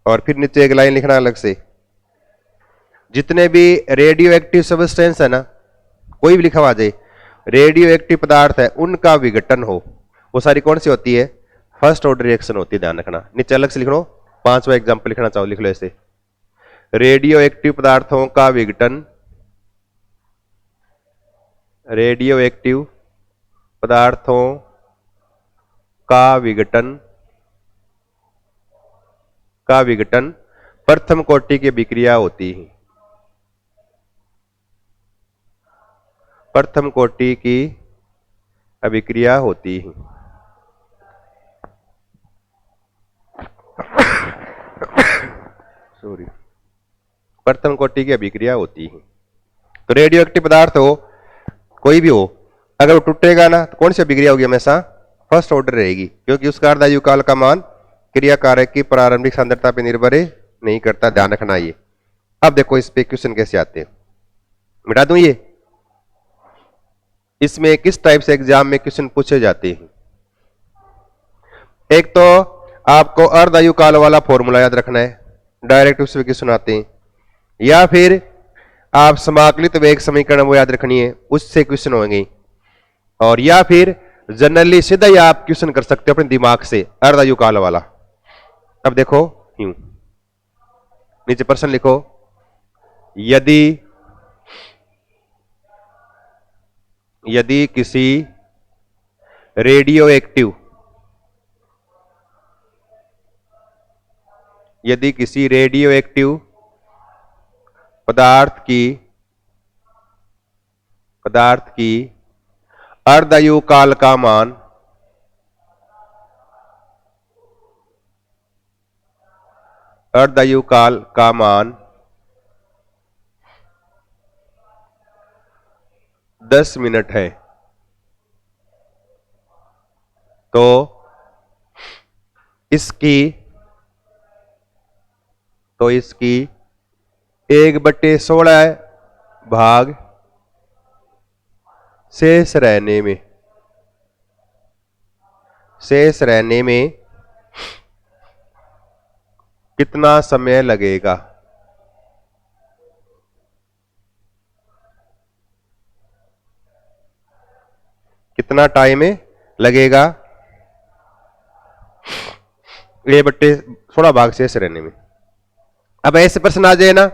और फिर नीचे एक लाइन लिखना अलग से, जितने भी रेडियो एक्टिव सब्सटेंस है ना, कोई भी लिखा हुआ आ जाए, रेडियो एक्टिव पदार्थ है, उनका विघटन हो, वो सारी कौन सी होती है, फर्स्ट ऑर्डर रिएक्शन होती है। ध्यान रखना, नीचे अलग से लिख लो, 5वां एग्जाम्पल लिखना चाहो लिख लो ऐसे, रेडियो एक्टिव पदार्थों का विघटन, रेडियो एक्टिव पदार्थों का विघटन प्रथम कोटि की विक्रिया होती है, प्रथम कोटि की अभिक्रिया होती है। सॉरी, प्रथम कोटि की अभिक्रिया होती है। तो रेडियो एक्टिव पदार्थ हो, कोई भी हो, अगर वो टूटेगा ना तो कौन सी अभिक्रिया होगी, हमेशा फर्स्ट ऑर्डर रहेगी, क्योंकि उसका अर्धायु काल का मान क्रिया कारक की प्रारंभिक सांद्रता पर निर्भर नहीं करता। ध्यान रखना ये। अब देखो इस पे क्वेश्चन कैसे आते हैं, मिटा दूं ये। इसमें किस टाइप से एग्जाम में क्वेश्चन पूछे जाते हैं, एक तो आपको अर्धायु काल वाला फॉर्मूला याद रखना है, डायरेक्ट उससे क्वेश्चन आते हैं, या फिर आप समाकलित वेग समीकरण वो याद रखनी है, उससे क्वेश्चन होंगे, और या फिर जनरली सीधा ही आप क्वेश्चन कर सकते हो अपने दिमाग से अर्धायु काल वाला। अब देखो यूं, नीचे प्रश्न लिखो, यदि किसी रेडियो एक्टिव पदार्थ की अर्धायु काल का मान 10 मिनट है, तो इसकी तो इसकी 1/16 भाग शेष रहने में कितना समय लगेगा? कितना टाइम लगेगा 1/16 भाग शेष रहने में? अब ऐसे प्रश्न आ जाए ना,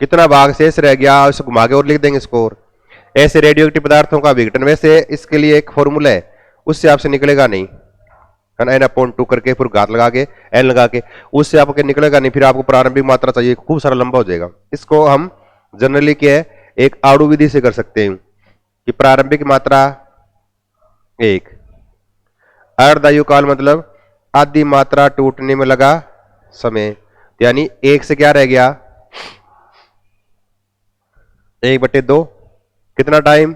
कितना भाग शेष रह गया, उसे घुमा के और लिख देंगे स्कोर। ऐसे रेडियोएक्टिव पदार्थों का विघटन, वैसे इसके लिए एक फॉर्मूला है, उससे आपसे निकलेगा नहीं, है ना, n/2 करके फिर घात लगा के n लगा के, उससे आपको निकलेगा नहीं, फिर आपको प्रारंभिक मात्रा चाहिए, खूब सारा लंबा हो जाएगा। इसको हम जनरली क्या है, एक आड़ू विधि से कर सकते हैं कि प्रारंभिक मात्रा 1, अर्धायु काल मतलब आधी मात्रा टूटने में लगा समय, यानी 1 से क्या रह गया 1/2, कितना टाइम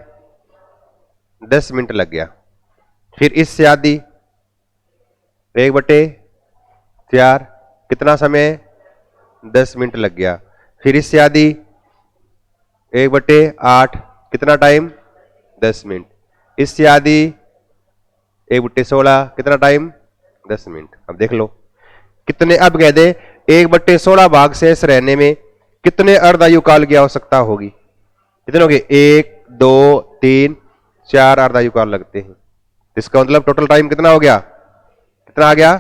10 मिनट लग गया। फिर इससे आधी 1/4, कितना समय 10 मिनट लग गया। फिर इससे आधी 1/8, कितना टाइम 10 मिनट। इससे आधी 1/16, कितना टाइम 10 मिनट। अब देख लो कितने, अब कह दे 1/16 भाग शेष रहने में कितने अर्धायु काल की आवश्यकता होगी? कितने हो गए 1 2 3 4 अर्धायु काल लगते हैं। इसका मतलब टोटल टाइम कितना हो गया, कितना आ गया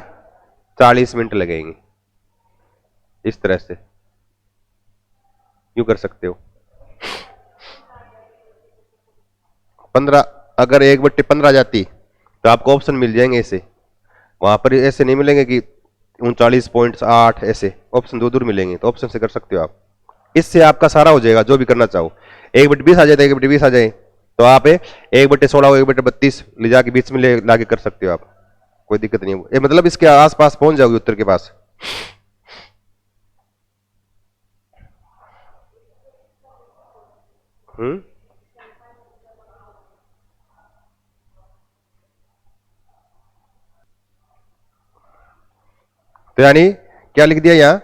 40 मिनट लगेंगे। इस तरह से यूं कर सकते हो। 15, अगर 1/15 जाती तो आपको ऑप्शन मिल जाएंगे ऐसे, वहां पर ऐसे नहीं मिलेंगे कि 39.8, ऐसे ऑप्शन दूर मिलेंगे, तो ऑप्शन से कर सकते हो आप। इससे आपका सारा हो जाएगा जो भी करना चाहो। 1/20 आ जाए तो 1/20 आ जाए तो आप 1/16 1/32 ले जाके बीच में ले लाके कर सकते हो आप, कोई दिक्कत नहीं है। मतलब इसके आसपास पहुंच जाओगे उत्तर के पास। तो यानी क्या लिख दिया यहां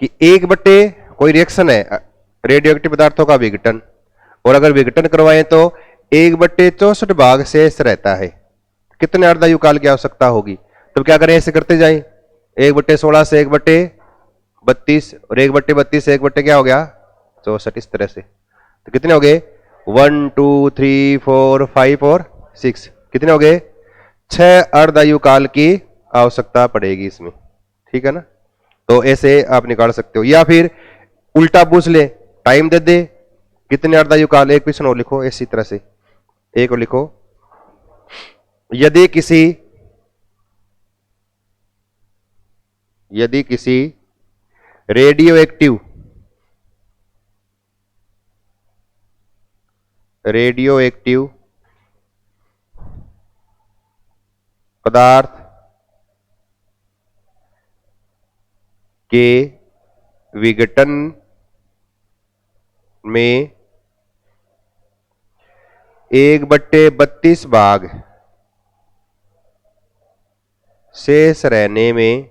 कि 1/, कोई रिएक्शन है रेडियोएक्टिव पदार्थों का विघटन, और अगर विघटन करवाएं तो 1/64 भाग शेष रहता है। कितने अर्धायु काल की आवश्यकता होगी? तो क्या करें, ऐसे करते जाएं, 1/16 से 1/32 और 1/32 से 1/ क्या हो गया 64, इस तरह से। तो कितने हो गए 1 2 3 4 5 और 6, कितने हो गए 6 अर्धायु काल की आवश्यकता पड़ेगी इसमें, ठीक है ना। तो ऐसे आप निकाल सकते हो, या फिर उल्टा पूछ ले, टाइम दे दे कितने अर्धायु काल, एक क्वेश्चन और लिखो इसी तरह से, एक और लिखो, यदि किसी रेडियोएक्टिव पदार्थ के विघटन में 1/32 भाग शेष रहने में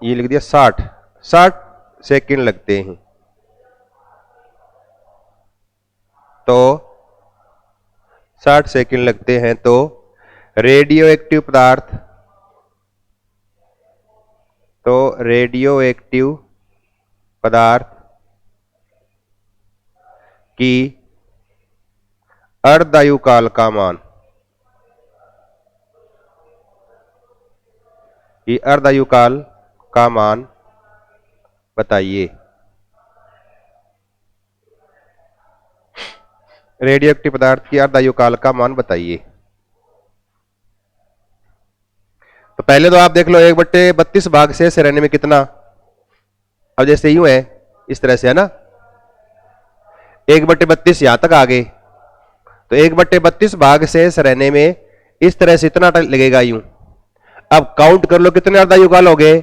ये लिख दिया 60 सेकंड लगते हैं। तो 60 सेकंड लगते हैं, तो रेडियोएक्टिव पदार्थ की अर्धायु काल का मान बताइए। रेडियोएक्टिव पदार्थ की अर्धायु काल का मान बताइए। तो पहले तो आप देख लो 1/32 भाग शेष रहने में कितना, अब जैसे यूं है इस तरह से, है ना, 1/32 यहां तक आ गए, तो 1/32 भाग शेष रहने में इस तरह से इतना लगेगा यूं। अब काउंट कर लो कितने अर्धायु काल हो गए,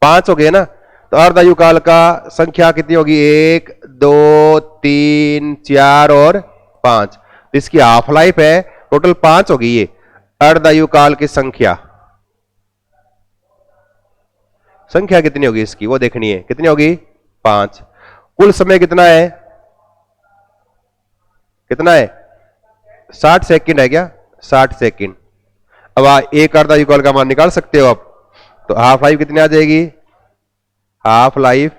5 हो गए ना। तो अर्धायु काल का संख्या कितनी होगी 1 2 3 4 और 5, तो इसकी हाफ लाइफ है टोटल 5 होगी। ये अर्धायु काल की संख्या कितनी होगी इसकी वो देखनी है, कितनी होगी 5। कुल समय कितना है, 60 सेकंड है क्या, 60 सेकंड। अब एक अर्धायु काल का मान निकाल सकते हो आप, तो हाफ लाइफ कितनी आ जाएगी, हाफ लाइफ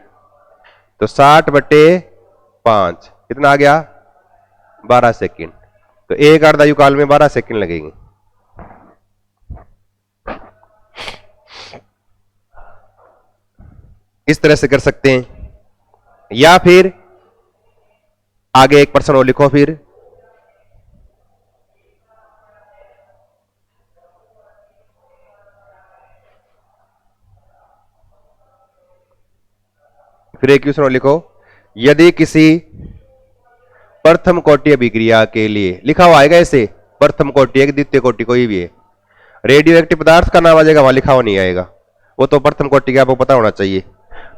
तो 60/5 कितना आ गया 12 सेकंड। तो एक अर्धायु काल में 12 सेकंड लगेंगे। इस तरह से कर सकते हैं, या फिर आगे एक प्रश्न और लिखो। फिर एक क्वेश्चन और लिखो। यदि किसी प्रथम कोटि अभिक्रिया के लिए, लिखा हुआ आएगा ऐसे, प्रथम कोटि एक द्वितीय कोटि कोई भी है, रेडियो एक्टिव पदार्थ का नाम आ जाएगा, वहां लिखा हुआ नहीं आएगा, वो तो प्रथम कोटि का आपको पता होना चाहिए।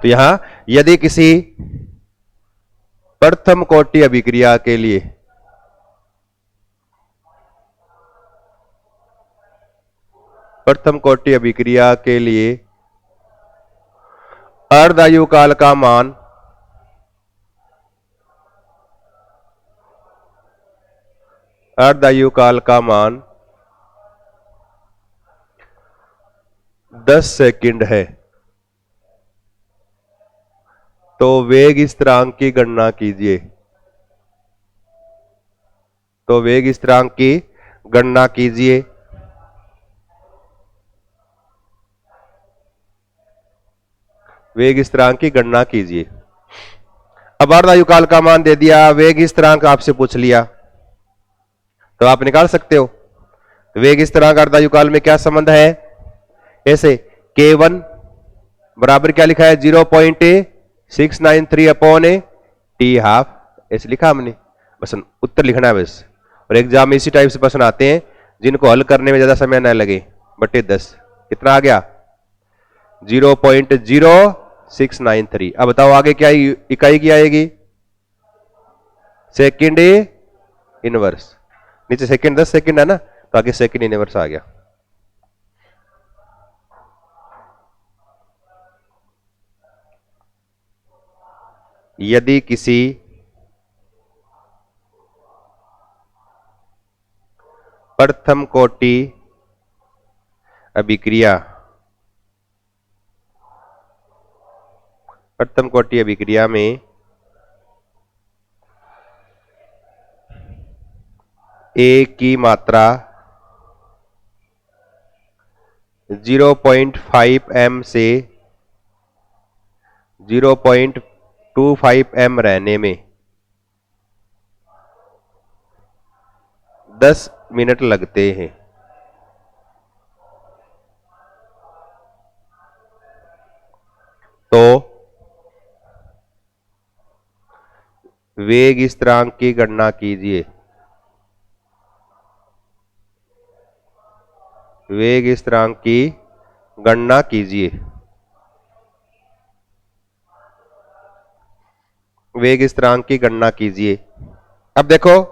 तो यहां यदि किसी प्रथम कोटि अभिक्रिया के लिए अर्धायु काल का मान अर्धायु काल का मान 10 सेकंड है, तो वेग स्थिरांक की गणना कीजिए। वेग स्थिरांक की गणना कीजिए। अब अर्धायु काल का मान दे दिया, वेग स्थिरांक आपसे पूछ लिया, तो आप निकाल सकते हो। वेग स्थिरांक अर्धायु काल में क्या संबंध है, ऐसे K1 बराबर क्या लिखा है 0.693/t½ ऐसे लिखा हमने, बस उत्तर लिखना है बस। और एग्जाम में इसी टाइप से प्रश्न आते हैं जिनको हल करने में ज्यादा समय न लगे, बटे 10 कितना आ गया 0.0693। अब बताओ आगे क्या इकाई की आएगी, सेकंड इनवर्स। नीचे सेकंड 10 सेकंड है ना, तो आगे सेकंड इनवर्स आ गया। यदि किसी प्रथम कोटि अभिक्रिया में A की मात्रा 0.5 m से 0.25 m रहने में 10 मिनट लगते हैं, तो वेग स्थिरांक की गणना कीजिए। वेग स्थिरांक की गणना कीजिए। अब देखो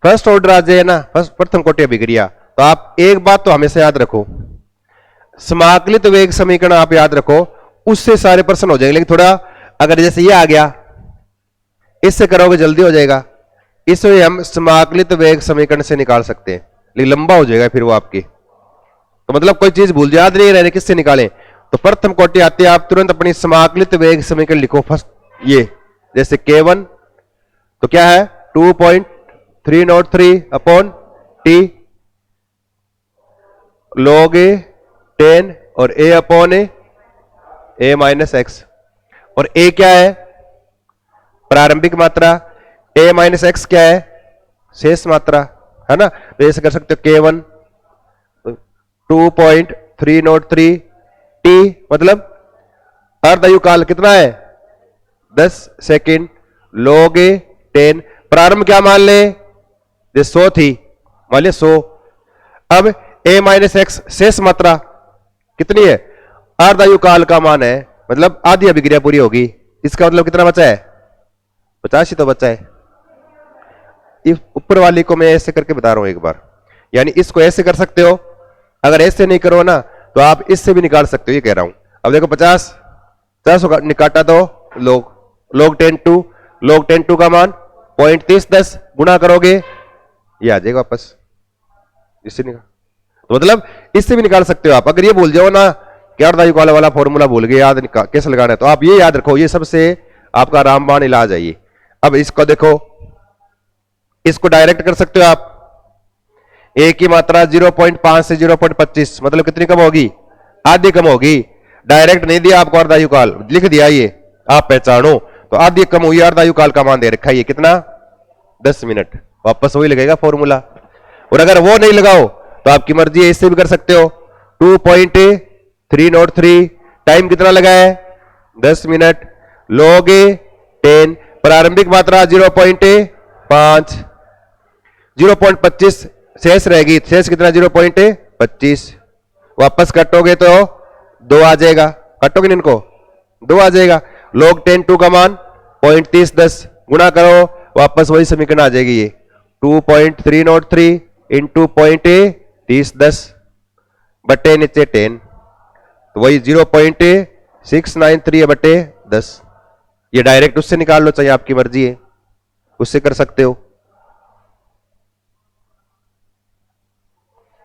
फर्स्ट ऑर्डर आ जाए ना, प्रथम कोटि अभिक्रिया, तो आप एक बात तो हमेशा याद रखो, समाकलित वेग समीकरण आप याद रखो, उससे सारे प्रश्न हो जाएंगे। लेकिन थोड़ा अगर जैसे ये आ गया, इससे करोगे जल्दी हो जाएगा, इसमें हम समाकलित वेग समीकरण से निकाल सकते हैं, लेकिन लंबा हो जाएगा फिर वो आपके, तो मतलब कोई चीज भूल याद नहीं रहने किससे निकालें। तो प्रथम कोटि आते हैं, आप तुरंत अपनी समाकलित वेग समीकरण लिखो। फर्स्ट ये जैसे K1 तो क्या है 2.303/t log 10 और a/x, और a क्या है प्रारंभिक मात्रा, a-x क्या है शेष मात्रा, है ना। तो ऐसे कर सकते हो K1 2.303t मतलब अर्धायु काल कितना है 10 सेकंड, log 10 प्रारंभ क्या मान ले, 100 थी, मान ले 100। अब a-x शेष मात्रा कितनी है, अर्धायु काल का मान है, मतलब आधी अभिक्रिया पूरी होगी, इसका मतलब कितना बचा है 50 ही तो बचा है। इस ऊपर वाली को मैं ऐसे करके बता रहा हूं एक बार, यानी इसको ऐसे कर सकते हो, अगर ऐसे नहीं करो ना तो आप इससे भी निकाल सकते हो, ये कह रहा हूं। अब देखो 50 निकाटा तो log 10 2 का मान 0.30 10 गुणा करोगे ये आ जाएगा वापस, इससे निकाल, तो मतलब इससे भी निकाल सकते हो आप। अगर ये भूल जाओ ना कि अर्धायुकाल वाला फॉर्मूला भूल गए, याद कैसे लगाना है, तो आप ये याद रखो, ये सबसे आपका रामबाण इलाज है ये। अब इसको देखो, इसको डायरेक्ट कर सकते हो आप, ए की मात्रा 0.5 से 0.25 मतलब कितनी कम होगी, आधी कम होगी। डायरेक्ट नहीं दिया आपको अर्धायुकाल, लिख दिया ये, आप पहचानो, तो आधी कम हुई, अर्धायुकाल का मान दे रखा है ये कितना 10 मिनट, वापस वही लगेगा फॉर्मूला। और अगर वो नहीं लगाओ तो आपकी मर्जी है, इससे भी कर सकते हो। 2.303 टाइम कितना लगा है 10 मिनट, log 10 प्रारंभिक मात्रा 0.5 0.25 शेष रहेगी, शेष कितना 0.25, वापस कटोगे तो 2 आ जाएगा, कटोगे नहीं इनको 2 आ जाएगा। log 10 2 का मान 0.30 10 गुणा करो, वापस वही समीकरण आ जाएगी ये 2.303 इंटू 0.30 10 बटे नीचे 10, तो वही 0.693 बटे 10। ये डायरेक्ट उससे निकाल लो, चाहिए आपकी मर्जी है, उससे कर सकते हो।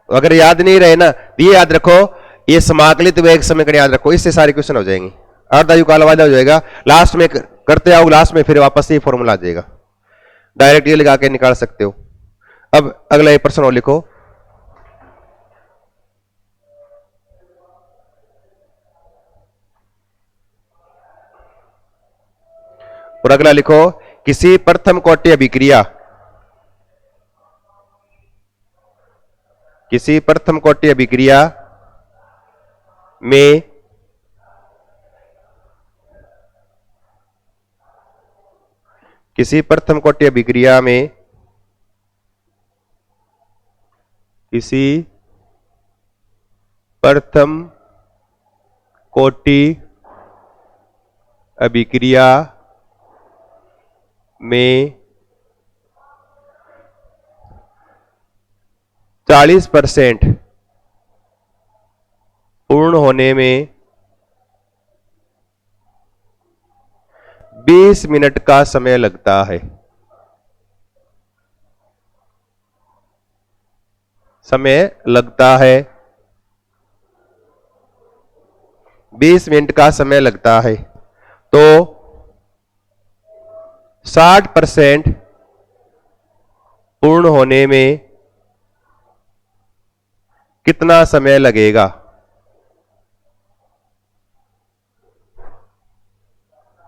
अगर याद नहीं रहे ना तो ये याद रखो, ये समाकलित वेग समीकरण याद रखो, इससे सारे क्वेश्चन हो जाएंगे। अर्धायुकाल वाला हो जाएगा, लास्ट में करते आओ, लास्ट में फिर वापस ये फॉर्मूला आ जाएगा, डायरेक्ट ये लगा के निकाल सकते हो। अब अगला एक प्रश्न और लिखो, और अगला लिखो, किसी प्रथम कोटि अभिक्रिया, किसी प्रथम कोटि अभिक्रिया में किसी प्रथम कोटि अभिक्रिया में किसी प्रथम कोटि अभिक्रिया में 40% पूर्ण होने में 20 मिनट का समय लगता है। समय लगता है 20 मिनट का समय लगता है, तो 60% पूर्ण होने में कितना समय लगेगा?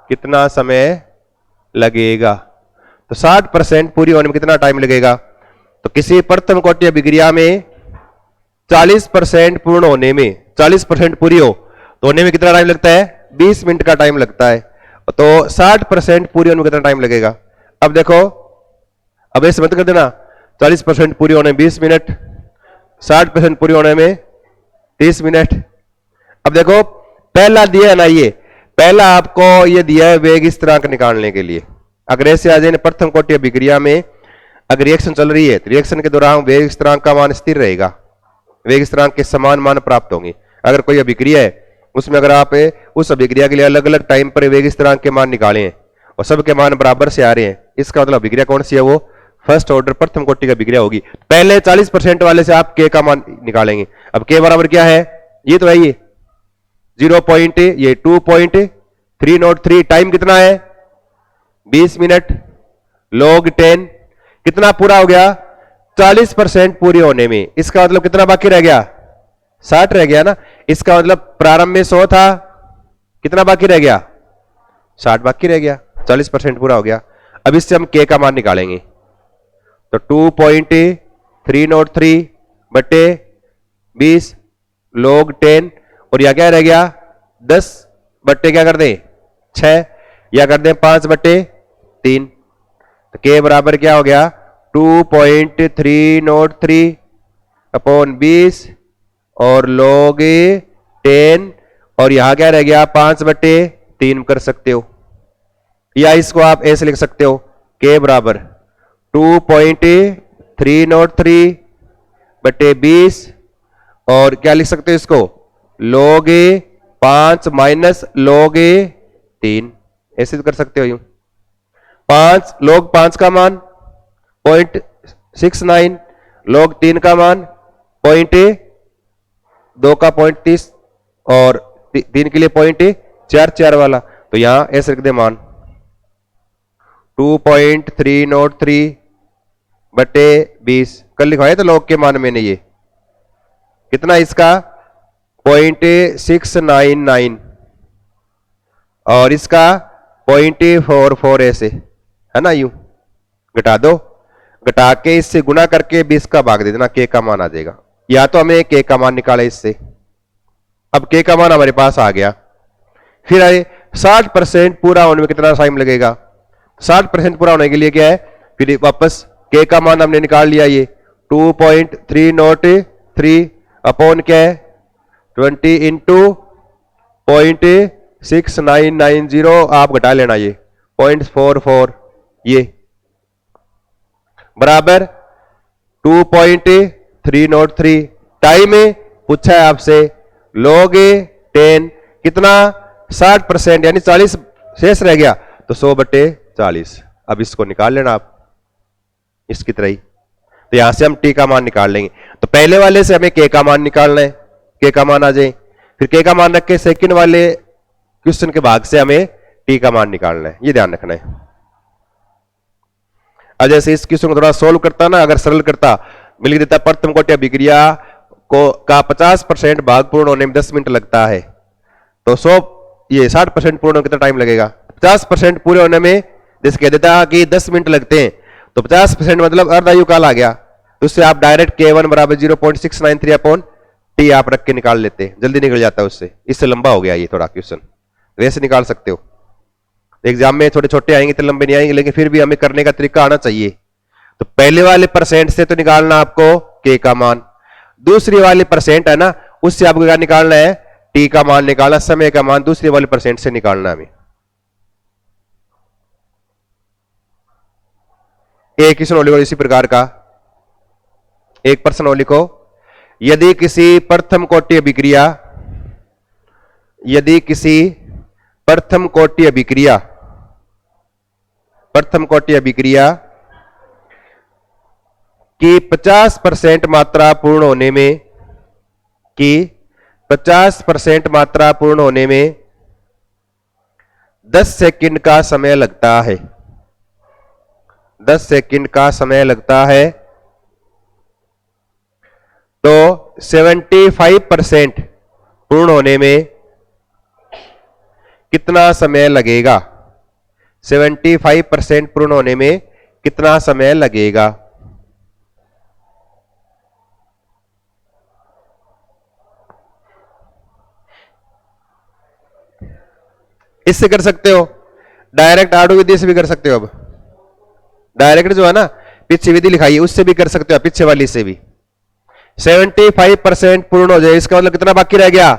कितना समय लगेगा? तो 60% पूरी होने में कितना टाइम लगेगा? तो किसी प्रथम कोटि अभिक्रिया में 40% पूर्ण होने में, 40% पूरी हो तो होने में कितना टाइम लगता है? 20 मिनट का टाइम लगता है। तो 60% पूरी होने में कितना टाइम लगेगा? अब देखो, अब ऐसे मत कर देना, 40% पूरी होने में 20 मिनट, 60% पूरी होने में 30 मिनट। अब देखो पहला दिया है ना, ये पहला आपको ये दिया है वेग स्थिरांक निकालने के लिए। अगर ऐसे आ जाए प्रथम कोटि अभिक्रिया में अगर रिएक्शन चल रही है तो रिएक्शन के दौरान वेग स्थिरांक का मान स्थिर रहेगा, वेग स्थिरांक के समान मान प्राप्त होंगे। अगर कोई अभिक्रिया है उसमें अगर आप उस अभिक्रिया के लिए अलग अलग टाइम पर वेग स्थिरांक के मान निकाले हैं और सबके मान बराबर से आ रहे हैं, इसका मतलब अभिक्रिया कौन सी है? वो फर्स्ट ऑर्डर प्रथम कोटि की अभिक्रिया होगी। पहले 40% वाले से आप के का मान निकालेंगे। अब के बराबर क्या है? ये तो है ये 2.303। टाइम कितना है? 20 मिनट। log 10 कितना पूरा हो गया? 40% पूरी होने में। इसका मतलब कितना बाकी रह गया? 60 रह गया ना। इसका मतलब प्रारंभ में 100 था, कितना बाकी रह गया? 60 बाकी रह गया, 40% पूरा हो गया। अब इससे हम के का मान निकालेंगे, तो 2.303 बटे 20 log 10, और यह क्या रह गया? 10 बट्टे क्या कर दें? 6, या कर दें 5 बट्टे 3। तो के बराबर क्या हो गया? 2.303 अपॉन 20 और log 10, और यहां क्या रह गया? 5 बट्टे 3 कर सकते हो। या इसको आप ऐसे लिख सकते हो के बराबर 2.303 बटे 20 और क्या लिख सकते हो इसको log a 5 minus log a 3 ऐसे कर सकते हो यूं 5 log 5 का मान 0.69 log 3 का मान 0.2 का 0.30 और 3 के लिए 0.44 वाला तो यहां ऐसे लिख दे मान 2.303 बटे 20 कल लिखवाया तो log के मान मैंने ये कितना इसका 0.699 और इसका 0.44 ऐसे है ना यूं घटा दो घटा के इससे गुना करके 20 का भाग दे देना के का मान आ जाएगा या तो हमें के का मान निकाले इससे अब के का मान हमारे पास आ गया फिर आए 60% पूरा होने में कितना टाइम लगेगा 60% पूरा होने के लिए क्या है फिर वापस के का मान हमने निकाल लिया ये 2.303 अपॉन क्या है 20 इंटू 0.6990 आप घटा लेना ये 0.44 ये बराबर 2.303 टाइम पूछा है आपसे log 10 कितना 60% यानी 40 शेष रह गया तो 100 बटे 40 अब इसको निकाल लेना आप इसकी तरह ही तो यहां से हम टी का मान निकाल लेंगे तो पहले वाले से हमें के का मान निकालना है के का मान आ जाए फिर के का मान रख के सेकंड वाले क्वेश्चन के भाग से हमें टी का मान निकालना है ये ध्यान रखना है अब जैसे इस क्वेश्चन को थोड़ा सोल्व करता ना अगर सरल करता मिल देता प्रथम कोटि अभिक्रिया को का 50% भाग पूर्ण होने में 10 मिनट लगता है तो 60% पूर्ण होने कितना टाइम लगेगा 50% पूरे होने में जैसे कह देता कि 10 मिनट लगते हैं तो 50% मतलब अर्धायु काल आ गया तो उससे आप डायरेक्ट k1 बराबर 0.693 अपॉन टी आप रख के निकाल लेते हैं जल्दी निकल जाता है उससे इससे लंबा हो गया ये थोड़ा क्वेश्चन वैसे निकाल सकते हो एग्जाम में छोटे छोटे आएंगे तो लंबे नहीं आएंगे लेकिन फिर भी हमें करने का तरीका आना चाहिए तो पहले वाले परसेंट से तो निकालना आपको के का मान दूसरी वाली परसेंट है ना उससे आपको क्या निकालना है टी का मान निकालना समय का मान दूसरी वाले परसेंट से निकालना हमें एक क्वेश्चन और लिखो इसी प्रकार का एक प्रश्न और लिखो यदि किसी प्रथम कोटि अभिक्रिया की 50% मात्रा पूर्ण होने में 10 सेकंड का समय लगता है 10 सेकंड का समय लगता है तो 75% पूर्ण होने में कितना समय लगेगा 75% पूर्ण होने में कितना समय लगेगा इससे कर सकते हो डायरेक्ट आडू विधि से भी कर सकते हो अब डायरेक्ट जो है ना पीछे विधि लिखाई है उससे भी कर सकते हो पीछे वाली से भी 75% पूर्ण हो जाए इसका मतलब कितना बाकी रह गया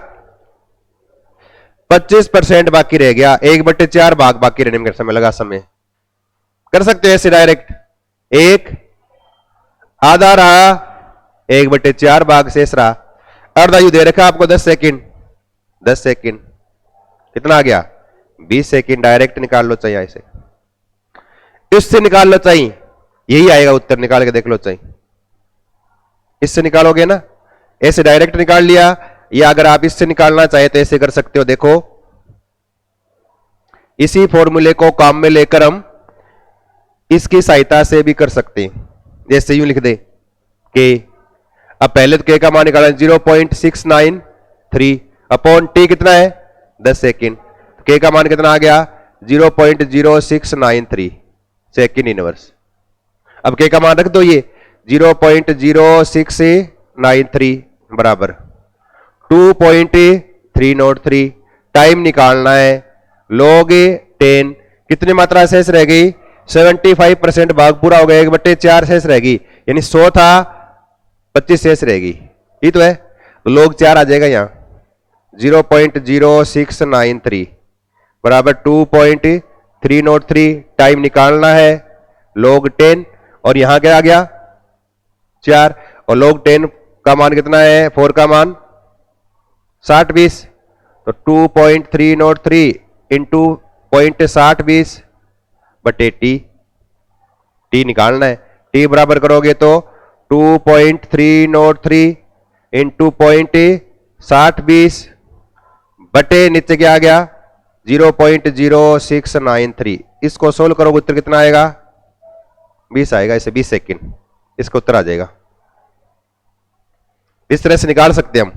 25% बाकी रह गया 1/4 भाग बाकी रहने में समय लगा समय कर सकते हो ऐसे डायरेक्ट एक आधा रहा 1/4 भाग शेष रहा अर्धायु दे रखा आपको 10 सेकंड कितना आ गया 20 सेकंड डायरेक्ट निकाल लो चाहिए ऐसे इससे निकाल लो चाहिए यही आएगा उत्तर निकाल के देख लो चाहिए इससे निकालोगे ना ऐसे डायरेक्ट निकाल लिया या अगर आप इससे निकालना चाहे तो ऐसे कर सकते हो देखो इसी फॉर्मूले को काम में लेकर हम इसकी सहायता से भी कर सकते हैं जैसे यूं लिख दे के अब पहले तो के का मान निकालना 0.693 अपॉन टी कितना है 10 सेकंड के का मान कितना आ गया 0.0693 सेकंड इनवर्स अब के का मान रख दो ये 0.0693 बराबर 2.303 टाइम निकालना है log 10 कितनी मात्रा शेष रह गई 75% भाग पूरा हो गया 1/4 शेष रहेगी यानी 100 था 25 शेष रहेगी ये तो है तो log 4 आ जाएगा यहां 0.0693 बराबर 2.303 303 टाइम निकालना है log 10 और यहां क्या आ गया 4 और log 10 का मान कितना है 4 का मान 60-20 तो 2.303 इंटू 0.60-20 बटे टी निकालना है। टी बराबर करोगे तो 2.303 इंटू 0.60-20 बटे नीचे क्या आ गया 0.0693। इसको सोल्व करोगे उत्तर कितना आएगा 20 आएगा। इसे 20 सेकंड इसका उत्तर आ जाएगा। इस तरह से निकाल सकते हैं हम,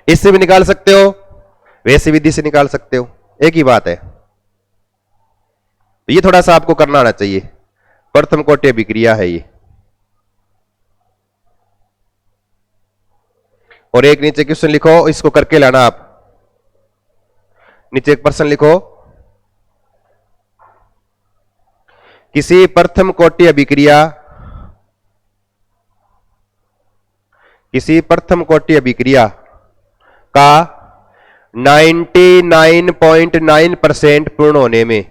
इससे भी निकाल सकते हो वैसे विधि से निकाल सकते हो, एक ही बात है। ये थोड़ा सा आपको करना आना चाहिए। प्रथम कोटि अभिक्रिया है ये, और एक नीचे क्वेश्चन लिखो, इसको करके लाना आप। नीचे एक प्रश्न लिखो, किसी प्रथम कोटि अभिक्रिया का 99.9% पूर्ण होने में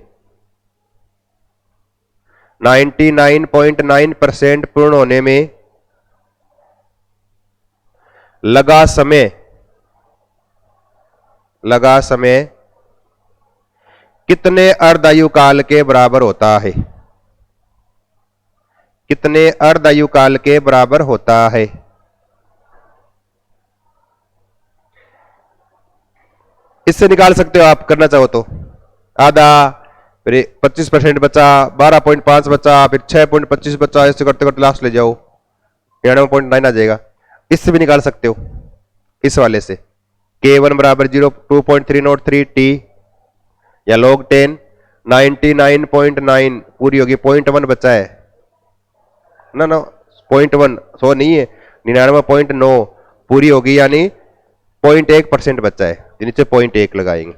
99.9% पूर्ण होने में लगा समय कितने अर्धायु काल के बराबर होता है? कितने अर्धायु काल के बराबर होता है? इससे निकाल सकते हो आप, करना चाहो तो। आधा, फिर 25% बचा, 12.5 बचा, फिर 6.25 बचा, ऐसे करते करते लास्ट ले जाओ 99.9 आ जाएगा। इससे भी निकाल सकते हो, इस वाले से K1 बराबर 2.303 टी या log 10 99.9 पूरी होगी, 0.1 बचा है ना 0.1 100 नहीं है, 99.9 पूरी होगी, यानी 0.1% बचा है, नीचे 0.1 लगाएंगे।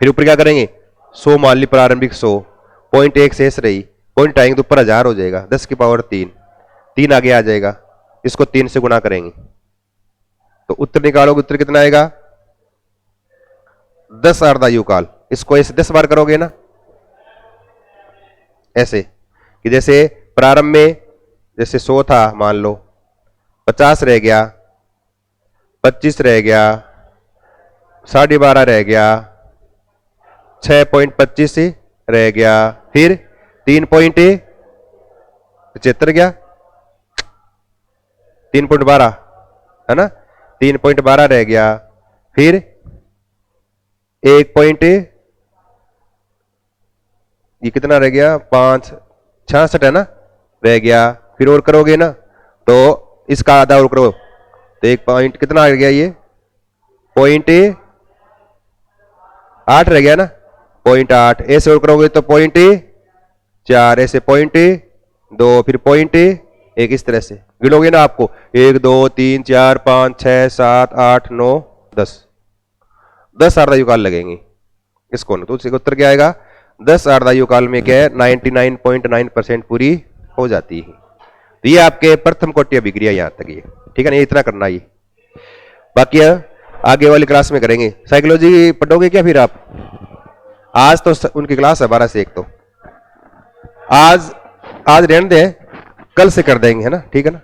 फिर ऊपर क्या करेंगे 100 मान ली प्रारंभिक 100, 0.1 शेष रही, पॉइंट आएंगे तो ऊपर 1000 हो जाएगा, 10 की पावर 3 आगे आ जाएगा, इसको 3 से गुणा करेंगे तो उत्तर निकालोगे। उत्तर कितना आएगा 10 अर्धायु काल। इसको ऐसे 10 बार करोगे ना, ऐसे कि जैसे प्रारंभ में जैसे 100 था, मान लो 50 रह गया, 25 रह गया, 12.5 रह गया, 6.25 रह गया, फिर 3.75 गया, 3.12 है ना, 3.12 रह गया, फिर 1. ये कितना रह गया 5.66 है ना रह गया। फिर और करोगे ना तो इसका आधा और करो तो 1 पॉइंट कितना आ गया, ये 0.8 रह गया ना, 0.8। ऐसे और करोगे तो 0.4, ऐसे 0.2, फिर 0.1, इस तरह से गिनोगे ना आपको 1 2 3 4 5 6 7 8 9 10 अर्धायु काल लगेंगे इसको ना, तो उसका उत्तर क्या आएगा 10 अर्धायु काल में क्या है 99.9% पूरी हो जाती है। तो ये आपके प्रथम कोटि अभिक्रिया यहां तक ये, ठीक है ना, ये इतना करना ही। बाकी आगे वाली क्लास में करेंगे। साइकोलॉजी पढ़ोगे क्या फिर आप? आज तो उनकी क्लास है 12 से 1, तो आज रहने दें, कल से कर देंगे, है ना, ठीक है ना।